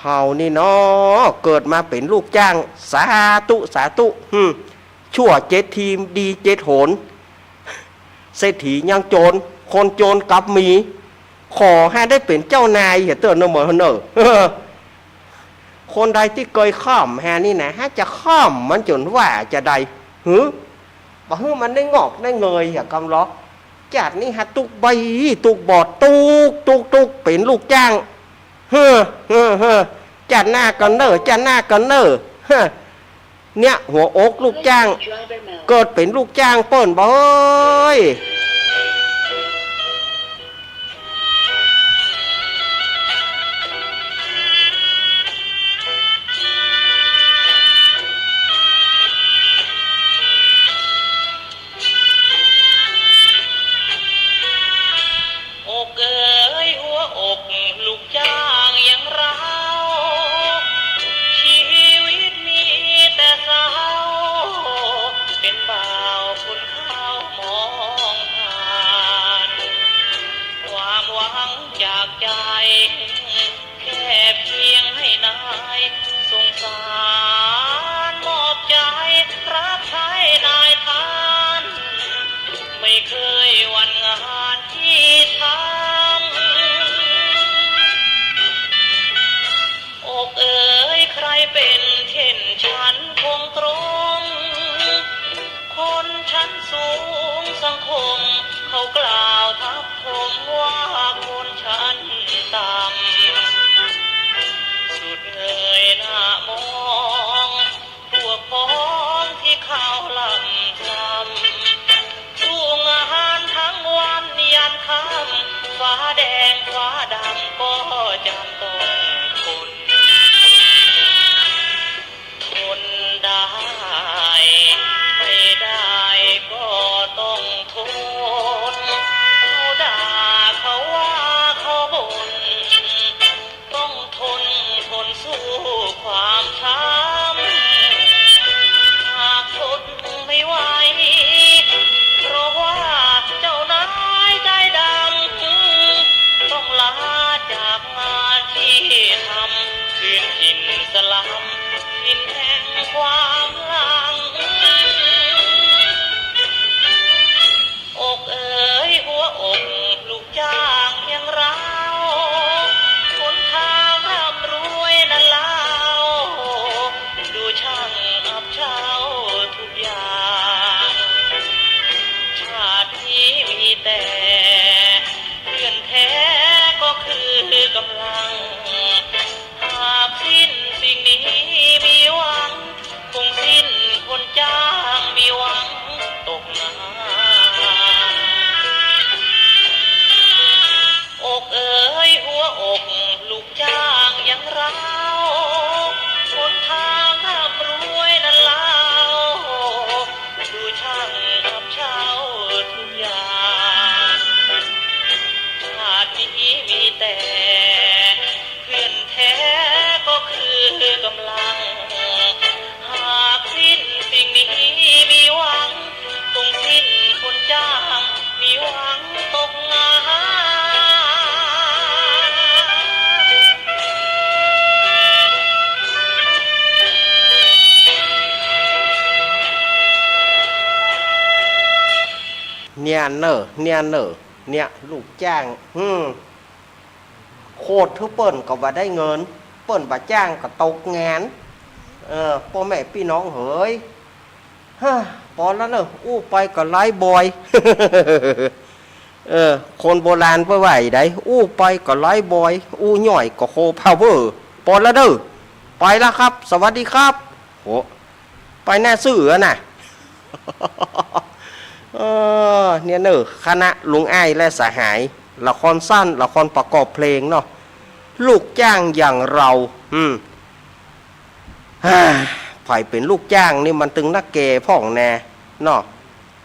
เฮานี่เนาะเกิดมาเป็นลูกจ้างสาธุชั่ว7 ทีมดี7 โหนเศรษฐียังโจรคนโจรกับมีขอให้ได้เป็นเจ้านายอย่าเตือนเหมือนเนอะคนใดที่เคยข้ามแฮนี่นะฮะจะข้ามมันจนว่าจะใดบอกมันได้งอกได้เงยอย่ากำล้อจัดนี่ฮะตุกใบตุกบอดตุกเป็นลูกจ้างจัดหน้ากันเนอเนี่ยหัวอกลูกจ้างเกิดเป็นลูกจ้างเปิ้นบ่เอ้ยลูกจ้างอย่างเราชีวิตมีแต่เศร้าเป็นบ่าวคนข้าวมองผ่านความหวังจากใจแค่เพียงให้นายสงสารมอบใจรับใช้นายทานไม่เคยหวั่นงานที่ทำอกเอ๋ยใครเป็นเช่นฉันคงตรงคนชั้นสูงสังคมเขากล่าวทับทมว่าคนชั้นต่ำสุดเงยหน้ามองพวกพ้องที่เขาลำซ้ำสู้งานทั้งวันยันค่ำฟ้าแดงฟ้าดำก็จำต้องได้ไม่ได้ก็ต้องทนเขาด่าเขาว่าเขาบ่นต้องทนสู้ความช้ำหากทนไม่ไหวเพราะว่าเจ้านายใจดำต้องลาจากงานที่ เนี่ยเนอเนี่ยลูกจ้างโคตรทุกเปิ้นก็บ่ได้เงินเปิ้นบ่จ้างก็ตกงานพ่อแม่พี่น้องเฮ้ยพอแล้วเนอะอู้ไปก็ไล่บอย คนโบราณเพื่อไหวได้อู้ไปก็ไล่บอยอู้หน่อยก็โคพาวเวอร์พอแล้วเด้อไปแล้วครับสวัสดีครับโหไปแน่ซื่อน่ะ เนี่ยเนอะคณะลุงอ้ายและสหายละครสั้นละครประกอบเพลงเนาะลูกจ้างอย่างเราไผ่เป็นลูกจ้างนี่มันตึงนักเกพ่องแน่เนาะ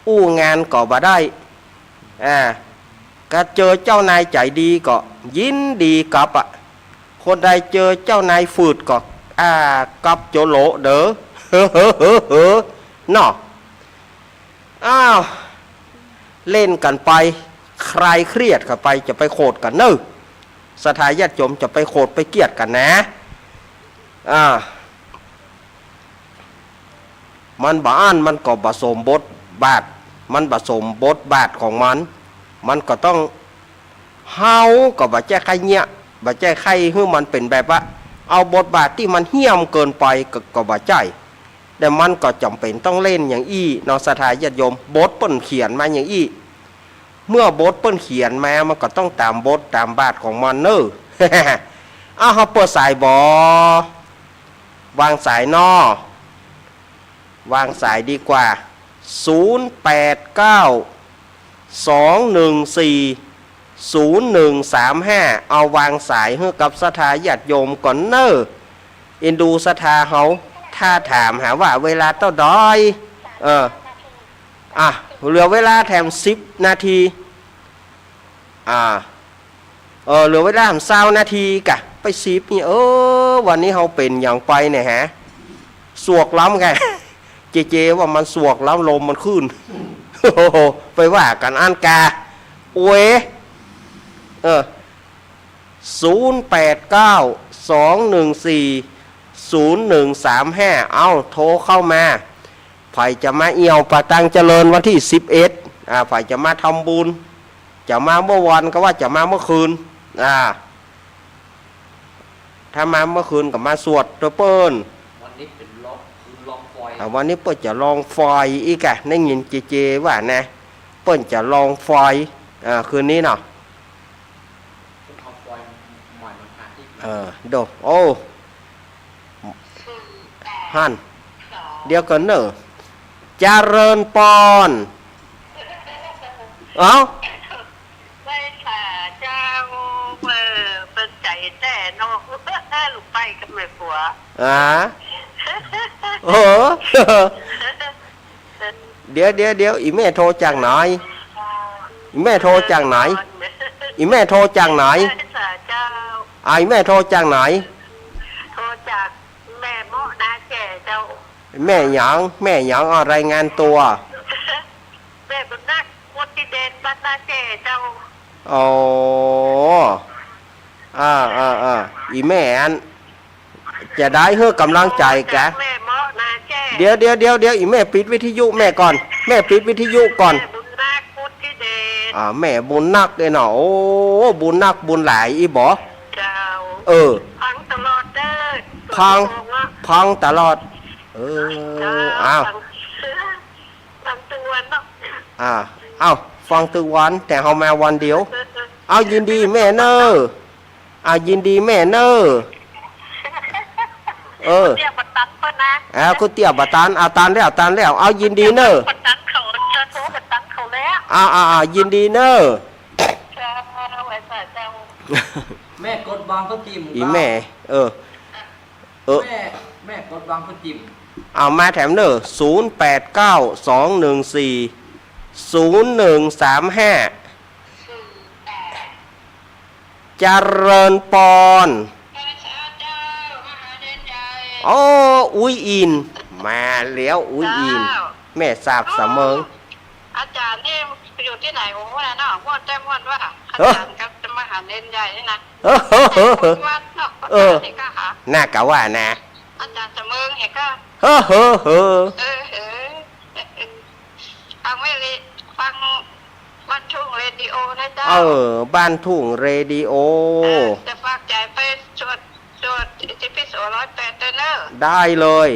อู้งานก็บ่ได้ก็เจอเจ้านายใจดีก็ยินดีกับคนใดเจอเจ้านายฝืดก็กับโจโหลเด้อ เนาะอ้าวเล่นกันไปใครเครียดกันไปจะไปโขดกันเนอะสถาญาติโยมจะไปโขดไปเกลียดกันนะมันบ้านมันก็ผสมบทบาทมันผสมบทบาทของมันก็ต้องเฮาก็บ่แจ้ใครเนี่ยบ่แจ้ใครให้มันเป็นแบบว่าเอาบทบาทที่มันเหี้ยมเกินไปก็บ่ใจแต่มันก็จำเป็นต้องเล่นอย่างอี้เนาะสถาญาติโยมบทเปิ้นเขียนมาอย่างอี้เมื่อบทเปิ้นเขียนมามันก็ต้องตามบทตามบาทของมันเนอะ เฮาเปิดสายบ่วางสายนอวางสายดีกว่า089 214 0135เอาวางสายให้กับสถาญาติโยมก่อนเนอะเอ็นดูสถาเฮาถ้าถามหาว่าเวลาเท่าใดเหลือเวลาแถม10 นาทีเหลือเวลา20 นาทีกะไป10นี่วันนี้เฮาเป็นอย่างไปเนี่ยฮะสวกล้ำไง เจว่ามันสวกล้ำลมมันขึ้น ไปว่ากันอันกา089 214 0135เอาโทรเข้ามาฝ่ายจะมาเอี่ยวปะตังเจริญวันที่11ฝ่ายจะมาทำบุญจะมาเมื่อวันก็ว่าจะมาเมื่อคืนถ้ามาเมื่อคืนก็มาสวดตัวเปิ้นวันนี้เป็นลองฟอยวันนี้เปิ้นจะลองฟอยอีกได้ยินเจว่านะเปิ้นจะลองฟอยคืนนี้เนาะโดโอ้ฮั่นเดี๋ยวกันเนอะเจริญปอนไม่ค่ะเจ้าเป็นใจแต่นอกลูกไปกับแม่ผัวเดี๋ยวอีแม่โทรจากไหนอีแม่โทรจากไหนอีแม่โทรจากไหนอีแม่โทรจากไหนโทรจากแม่โมนาแก่เจ้าแม่หยังรายงานตัวแม่บุญนักวัดที่เด่นบ้านนาแก่เจ้าอีแม่อันจะได้เฮือกำลังใจแกเดี๋ยวอีแม่ปิดวิทยุแม่ก่อนแม่ปิดวิทยุก่อนแม่บุญนักเลยเนาะโอ้บุญนักบุญหลายอีบ่พังตลอดเด้อพังตลอดฟังตึงวันเนาะฟังตึงวันแต่เฮามาวันเดียวเอายินดีแม่เนอยินดีแม่เนอเตี้ยบัตันเพิ่นนะกูเตี้ยบัตันตานแล้วเอายินดีเนอบัตันเขาจะโทรบัตันเขาแล้วยินดีเนอแม่กดวางก็จิ้มอีแม่แม่กดวางก็จิ้มเอามาแถมเนอ089 214 0135เจริญปอนอุ้ยอินมาแล้วอุ้ยอินแม่สาบเสมออาจารย์นี่ไปอยู่ที่ไหนโอ้โหนะเนาะว่าแต่ว่าอาจารย์กับจะมาหาเน้นใหญ่นี่นะวัดเนาะนี่ก็หาน่ากะว่านะอาจารย์เสมอเห็นก็เอาไม่เลยฟัง บ้านทุ่งเรดิโอนะเจ้า บ้านทุ่งเรดิโอ จะฝากใจไปสวดที่พิโส108เนอะ ได้เลย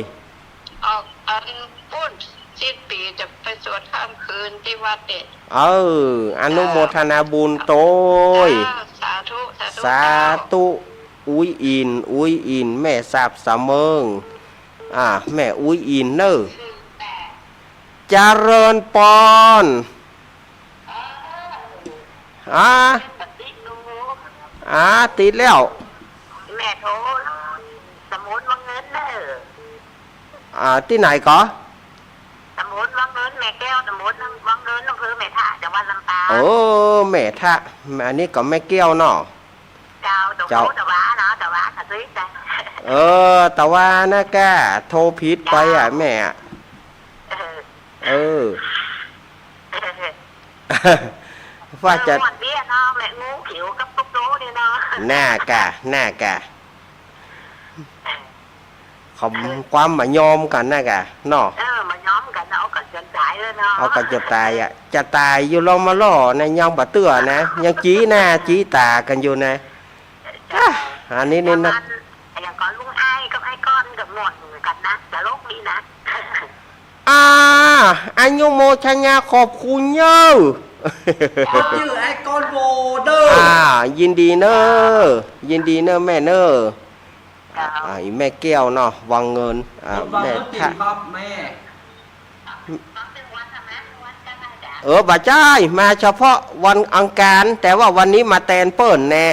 ออกอันปุ้นสิ้นปีจะไปสวดข้ามคืนที่วัดเด็ด อนุโมทนาบุญโตย สาธุ สาธุอุ้ยอินแม่ทราบสะเมิงแม่อุ้ยอินเนอะเจริญปอนติดแล้ว แม่โทรสมุนวังเงินเนอะ ที่ไหนก็ สมุนวังเงินแม่แก้วสมุนวังเงินอำเภอแม่ท่าจังหวัดลำปาง แม่ทะอันนี้ก็แม่เกี้ยวเนาะ เจ้าตะว้าเนาะตะว้าค่ะซื้อจ้ะ แต่ว่านะแกโทรผิดไปแม่ว่าจะ หมดเบี้ยเนาะแม่งูผิวกับตุ๊กโตเนี่ยเนาะ หน้ากะเขาความมายอมกันนะกะเนาะ มาย้อมกันเอากันจนตายเลยเนาะ เอากันจะตายจะตายอยู่ลองมาล่อนะยังบะเตื้อนะยังจี้หน้าจี้ตากันอยู่นะอันนี้นี่นะ อย่างก่อนลุงไอ้กับไอ้ก้อนกับหมดกันนะแต่โลกนี้นะ อันโยโมชัญญาขอบคุณเยอะ ชื่อไอ้ก้อนโวเดอร์ ยินดีเนอะแม่เนอะแม่แก้วเนาะวังเงิน กดวาง แม่ ก็จริ ทะ งครับแม่ บ่ใช่มาเฉพาะวันอังคารแต่ว่าวันนี้มาแตนเปิ้นแน่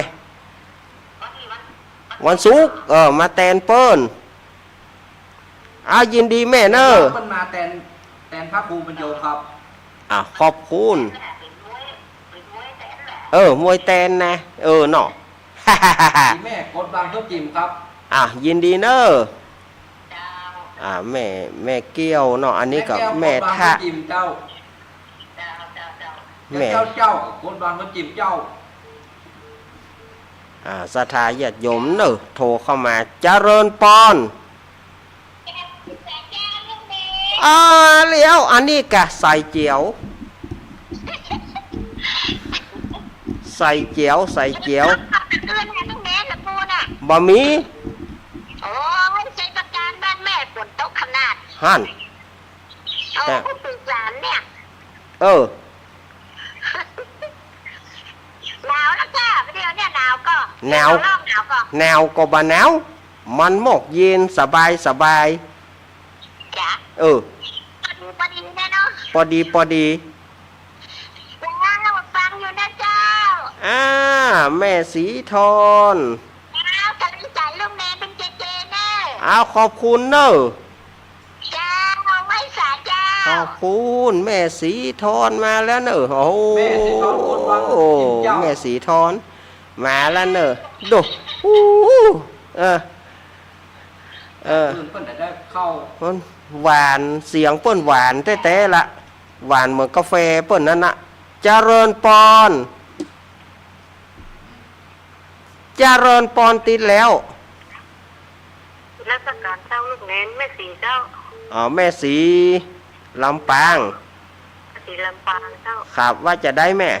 วันศุกร์มาแตนเปิ้นยินดีแม่เนอะ มันมาแตนพระครูบรรโยครับ ขอบคุณมวยแตนนะเนาะ แม่กดวางก็จิมครับ ยินดีเนอะแม่เกี้ยวเนาะอันนี้ก็แม่ทะ จิมเจ้า แม่ เจ้ากดวางก็จิมเจ้า ศรัทธาญาติโยมเนอะโทรเข้ามาเจริญปอนแล้วอันนี้กะใส่เจียวใส่เจียว เพื่อนแม่ต้องแม่ละปูน่ะ บะหมี่ โอ้ยใจประการบ้านแม่ฝนตกขนาด หั่น ผู้สื่อสารเนี่ย หนาวแล้วจ้าเดี๋ยวเนี่ยหนาวก็ หนาว รอบหนาวก็ แนวก็บะหนาวมันหมกเย็นสบายจ้ะจ้า พอดีแน่เนาะ พอดี จ้าเราฟังอยู่นะเจ้า แม่สีทอน แล้วกำลังใจลูกแม่เป็นเจแน่ ขอบคุณเนอะ จ้าไว้สาเจ้า ขอบคุณแม่สีทอนมาแล้วเนอะโอ้โห แม่สีทอนกดวางก็จิมเจ้า แม่สีทอนมาแล้วเนอะดูเพิ่นได้เข้า หวานเสียงเปิ้นหวานแต้ๆละหวานเหมือนกาแฟเปิ้นนั่นน่ะเจริญปอนติดแล้ว รัชการเจ้าลูกเน้นแม่สีเจ้า แม่สีลำปาง สีลำปางเจ้า ครับว่าจะได้แม่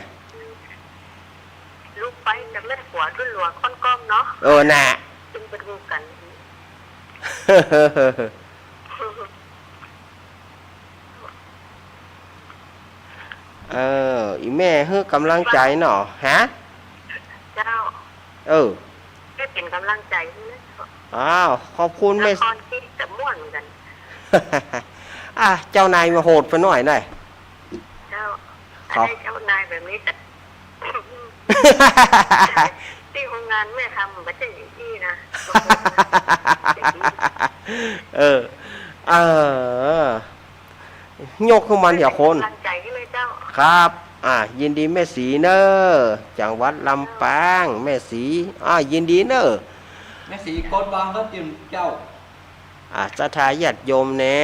ลูกไปจะเล่นหัวรุ่นหลวงค่อนก้อมเนาะ น่ะ จึงไปดูกัน อีแม่ให้กำลังใจหน่อฮะ เจ้า ให้ เป็นกำลังใจให้นะ ขอบคุณแม่ ละครที่จะม่วนเหมือนกัน เจ้านายมาโหดไปหน่อย เจ้าอะไรเจ้านายแบบนี้แต่ ที่โรงงานแม่ทำมันจะอย่างนี้นะ ยกขึ้นมาเดี๋ยวคน กำลังใจให้เลยเจ้า ครับ ยินดีแม่สีเนอจังหวัดลำปางแม่สียินดีเนอ แม่สีกดวางก็จิมเจ้า ศรัทธาญาติโยมแน่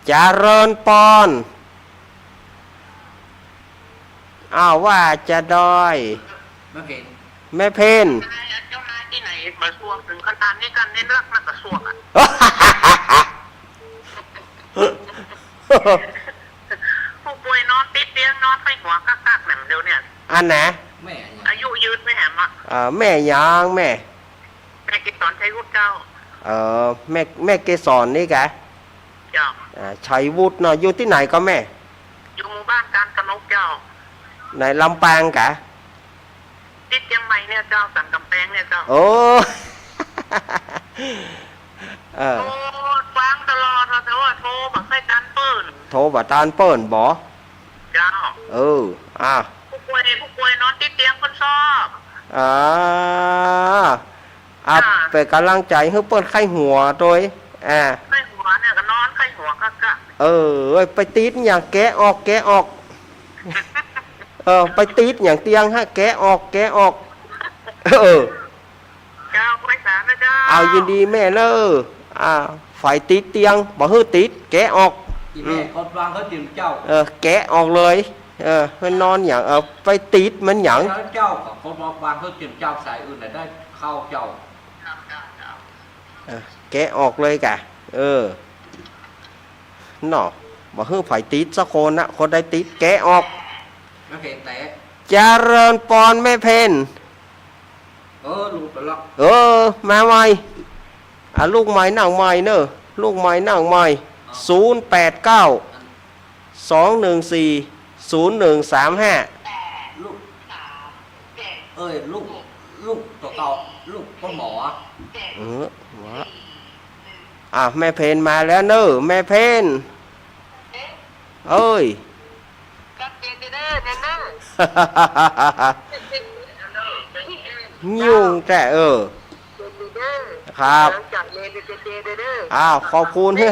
เจริญปอนว่าจะด้อย แม่เพน แม่เพน เจ้านายที่ไหนมาสวงถึงขนาดนี้กันเน้นรักมากกว่าสวง หัวกักๆแหม่มเดียวเนี่ย อันไหน แม่ อายุยืนไม่แหมอ่ะ แม่ยางแม่ แม่กินตอนใช้วุฒิเจ้า แม่เกสรนี่กะ เจ้า ชัยวุฒิเนาะอยู่ที่ไหนก็แม่ อยู่หมู่บ้านการกนกเจ้า ในลำปางกะ ที่เชียงใหม่เนี่ยเจ้าสันกำแพงเนี่ยเจ้า โอ้ โทรฟังตลอดแต่ว่าโทรแบบให้การเปิด โทรบ่ตานเปิ้นบ่ เจ้า อ่า ผู้ป่วยนอนติดเตียงคนชอบ อ่าอ่ะ ค่ะ เป็นกำลังใจให้เปิ้นไข้หัวโดยไข้หัวเนี่ยก็นอนไข้หัวกัก ไปตีดอย่างแกะออก ไปตีดอย่างเตียงฮะแกะออก ๆเจ้าไปสารนะเจ้า เอายินดีแม่เด้อฝ่ายตีดเตียงบ่ฮื้อตีดแกะออก อีแม่กดวางเขาจิ้มเจ้า แกะออกเลยให้นอนอย่างไปตีดมันอย่าง แล้วเจ้ากับกดวางเขาจิ้มเจ้าสายอื่นได้เข้าเจ้า แกะออกเลยกะเนาะบ่ฮื้อฝ่ายตีดสักคนนะคนใดตีดแกะออก ไม่เห็นแต่ เจริญปอนแม่เพน ลูกไปล็อก มาใหม่ลูกใหม่นั่งใหม่เนอะลูกใหม่นั่งใหม่089 214 0135 ลูกลูกตัวเก่าลูกพ่อหมอ แม่เพนมาแล้วเนอะแม่เพนเอ้ย กักเจนเด้อเนี่ยเด้อ ยุ่งแต่ครับ จัดเลยเด้อ ขอบคุณให้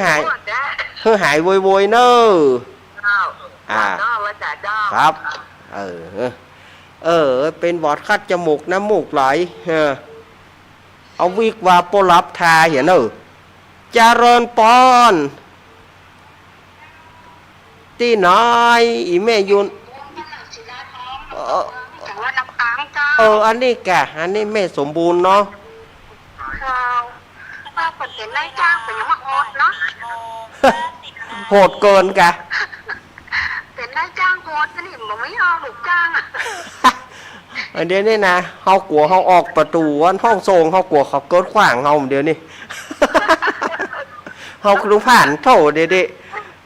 หายโวยๆเนอะ ว่าจ่าจ้า ครับ เป็นบอดคัดจมูกน้ำมูกไหลเอาวิกว่าโปรับทาเห็นเนอะเจริญปอนที่ไหนอีแม่ยุนแต่ว่าน้ำค้างเจ้า อันนี้แกอันนี้แม่สมบูรณ์เนาะ ว่าคนเห็นนายจ้างเป็นยังหมดเนาะ โหดเกินแก เป็นนายจ้างโหดนี่มันไม่เอาลูกจ้างอ่ะ อันเดี๋ยวนี้นะเฮากลัวเฮาออกประตูวันห้องโซงเฮากลัวเขาเกิดขวางเฮาเดี๋ยวนี้ เฮาคือผ่านโถเด็ด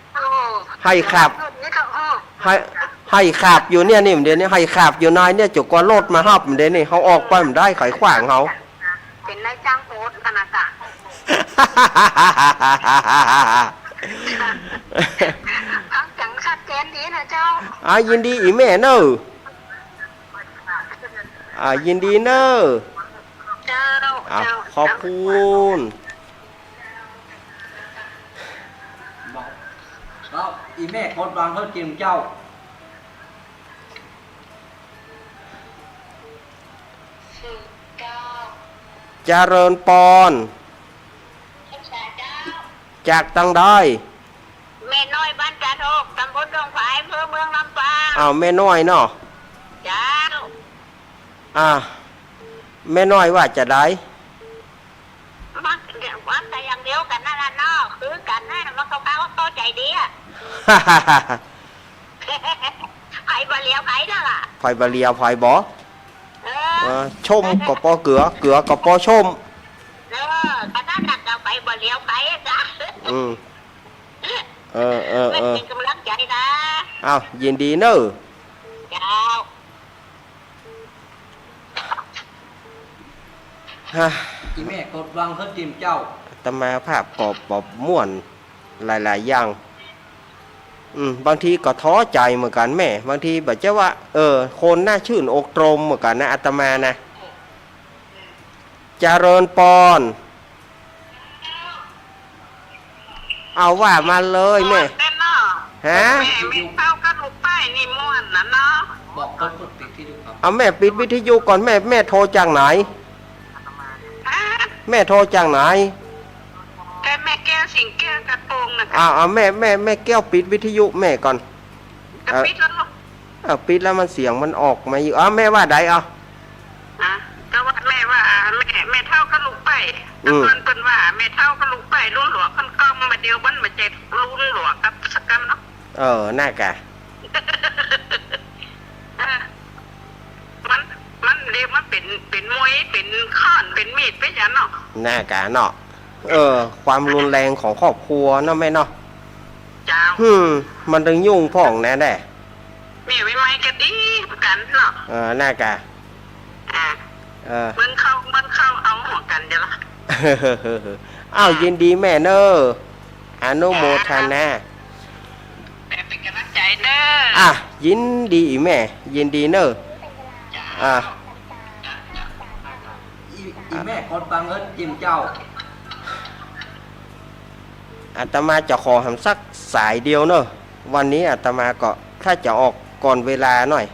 ๆให้ขับให้ขับอยู่เนี่ยนี่เดี๋ยวนี้ให้ขับอยู่นายเนี่ยจุกว่ารถมาฮับเดี๋ยวนี้เฮาออกไปมันได้ไขขวางเฮา เป็นนายจ้างโหดขนาดนั้นพักจังชัดเจนดีนะเจ้า ยินดีอีแม่เนอะยินดีเนอะ เจ้า ขอบคุณ บอกแล้วอีแม่กดวางเขาจิ้มเจ้า เจริญปอนจากตังได้ แม่น้อยบ้านจันทร์ตำบลดงฝายอำเภอเมืองลำปาง แม่น้อยเนาะ เจ้า แม่น้อยว่าจะได้ มันเดี๋ยววันแต่อย่างเดียวกันนั่นแหละเนาะคือกันนะมันเขาเข้าใจดีอ่ะไผ่บะเลียวไผ่นั่นล่ะ ไฟบาเลียไฟบอชมกับปอเกลือกับปอชม กันนั่นน่ะเราไผ่บะเลียวไผ่จ้ะเป็นกำลังใจนะ ยินดีเนอะ เจ้า อีแม่กดวางเขาจิ้มเจ้า ตมาภาพกอบม่วนหลายๆอย่างบางทีก็ท้อใจเหมือนกันแม่ บางทีแบบจะว่าคนน่าชื่นอกตรมเหมือนกันนะอาตมานะเจริญปอนเอาว่ามาเลยแม่ ฮะ แม่ไม่เข้ากันลูกป้ายนี่ม่วนนะเนาะ บอกเขากดติดที่ดูครับ เอาแม่ปิดวิทยุก่อนแม่โทรจากไหน แม่โทรจากไหน แต่แม่แก้วสิงแก้วกระโปรงนะคะ แม่แก้วปิดวิทยุแม่ก่อน กระปิดแล้วเนาะ ปิดแล้วมันเสียงมันออกมาอยู่แม่ว่าใดก็ว่าแม่ว่าแม่เท่ากับลูกไปแต่เพิ่นว่าแม่เท่ากับลูกไปรุ่นหลวงคนกอมมาเดียวมันมาเจ็ดรุ่นหลวงกับสกรรมเนาะ น่ากะ เป็นมวยเป็นค้อนเป็นมีดไปอย่างเนาะ หน้ากาเนาะความรุนแรงของครอบครัวเนาะแม่เนาะ เจ้า มันถึงยุ่งพ่องแน่แน่ แม่ไว้ไม้ก็ดีเหมือนกันเนาะ หน้ากา อ่า เ มันเข้าเอาหัวกันเดี๋ยวละ อ้าวยินดีแม่เนออนุโมทนา แม่เป็นกำลังใจเด้อ ยินดีแม่ ยินดีเนอ อีแม่คนบางเอิญจิ้มเจ้า อาตมาจะขอทำสักสายเดียวเนอะวันนี้อาตมาก็ถ้าจะออกก่อนเวลาหน่อย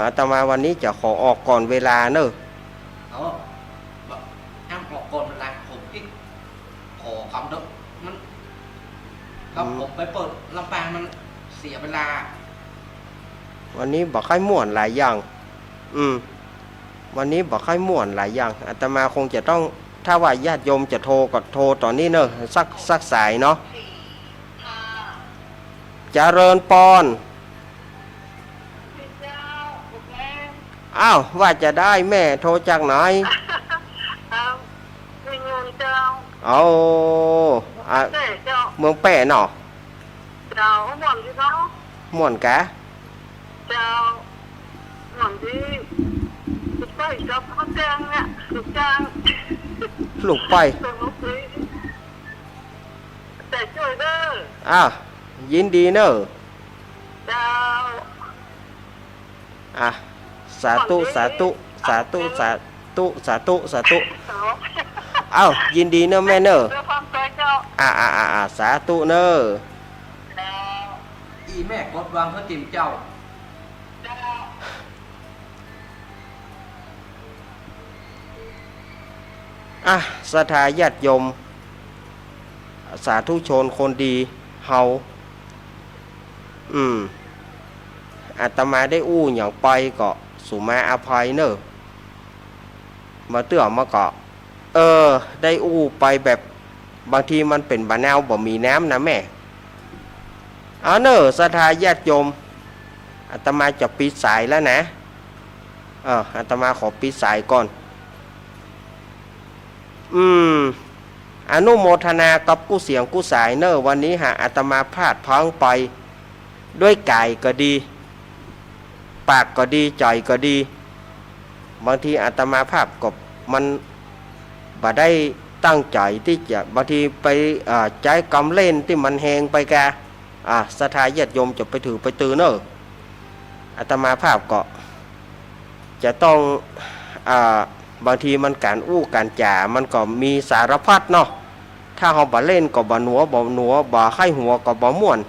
อาตมาวันนี้จะขอออกก่อนเวลาเนอะ บอกห้ามออกก่อนเวลาผมอีกขอคำเด้อมันครับผมไปเปิดลำปางมันเสียเวลา วันนี้บอกให้ม่วนหลายอย่าง วันนี้บอกให้ม่วนหลายอย่างอาตมาคงจะต้องถ้าว่าญาติโยมจะโทรก็โทรตอนนี้เนอะสักสายเนาะเจริญปอนอ้าวว่าจะได้แม่โทรจากไหน มีเงินเจ้า เอาเจ้า เมืองแป่เนาะ เจ้าหม่อนที่เขา ม่วนกะ เจ้าหม่อนที่ไปกับเขาแจ้งเนี่ยถูกจ้าง ลูกไป ส่งลูกไปแต่ช่วยเด้อ อ้าวยินดีเนอะ เจ้า สาธุสาธุสาธุสาธุสาธุสาธุ เจ้า อ้าวยินดีเนอะแม่เนอะ เพื่อความใจเจ้า สาธุเนอะ เจ้า อีแม่กดวางเพื่อจิ้มเจ้า เจ้า ศรัทธาญาติโยมสาธุชนคนดีเฮาอาตมาได้อู้อย่างไปก็สุมาอภัยเนอะมาเตื้อมาเกาะได้อู้ไปแบบบางทีมันเป็นบะแนวบ่มีน้ำนะแม่เนอะศรัทธาญาติโยมอาตมาจะปิดสายแล้วนะอาตมาขอปิดสายก่อนอนุโมทนากับกู้เสียงกู้สายเนอะวันนี้อาตมาพลาดพลั้งไปด้วยกายก็ดีปากก็ดีใจก็ดีบางทีอาตมาภาพก็มันบ่ได้ตั้งใจที่จะบางทีไปใจกำเล่นที่มันแหงไปกะศรัทธาญาติโยมจะไปถือไปตือเนอะอาตมาภาพก็จะต้องบางทีมันการอู้การจ่ามันก็มีสารพัดเนาะถ้าเขาบ่เล่นก็บ่หนัวบ่ไข้หัวก็บ่ม่วน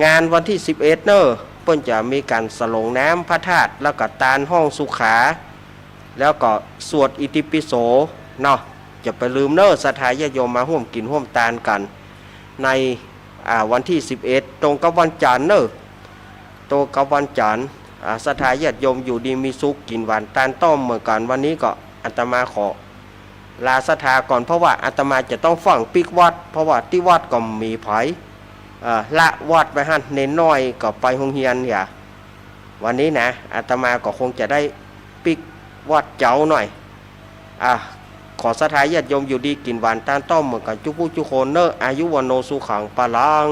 งานวันที่11เนอะเพิ่นจะมีการสลงน้ำพระธาตุแล้วก็ตานห้องสุขา แล้วก็สวดอิติปิโสเนาะจะไปลืมเนอะศรัทธาญาติโยมมาร่วมกินร่วมตานกัน ในวันที่11ตรงกับวันจันทร์เนอะตรงกับวันจันทร์ศรัทธาญาติโยมอยู่ดีมีสุขกินหวานตานต้มเหมือนกันวันนี้ก็อาตมาขอลาศรัทธาก่อนเพราะว่าอาตมาจะต้องฟังปิกวัดเพราะว่าที่วัดก็มีไผละวัดไปหันเน้นน้อยก็ไปโรงเรียนอย่าวันนี้นะอาตมาก็คงจะได้ปิกวัดเจ้าหน่อยขอศรัทธาญาติโยมอยู่ดีกินหวานตานต้มเหมือนกันจุกผู้จุกคนเนอะอายุวันโนสุขังปะลัง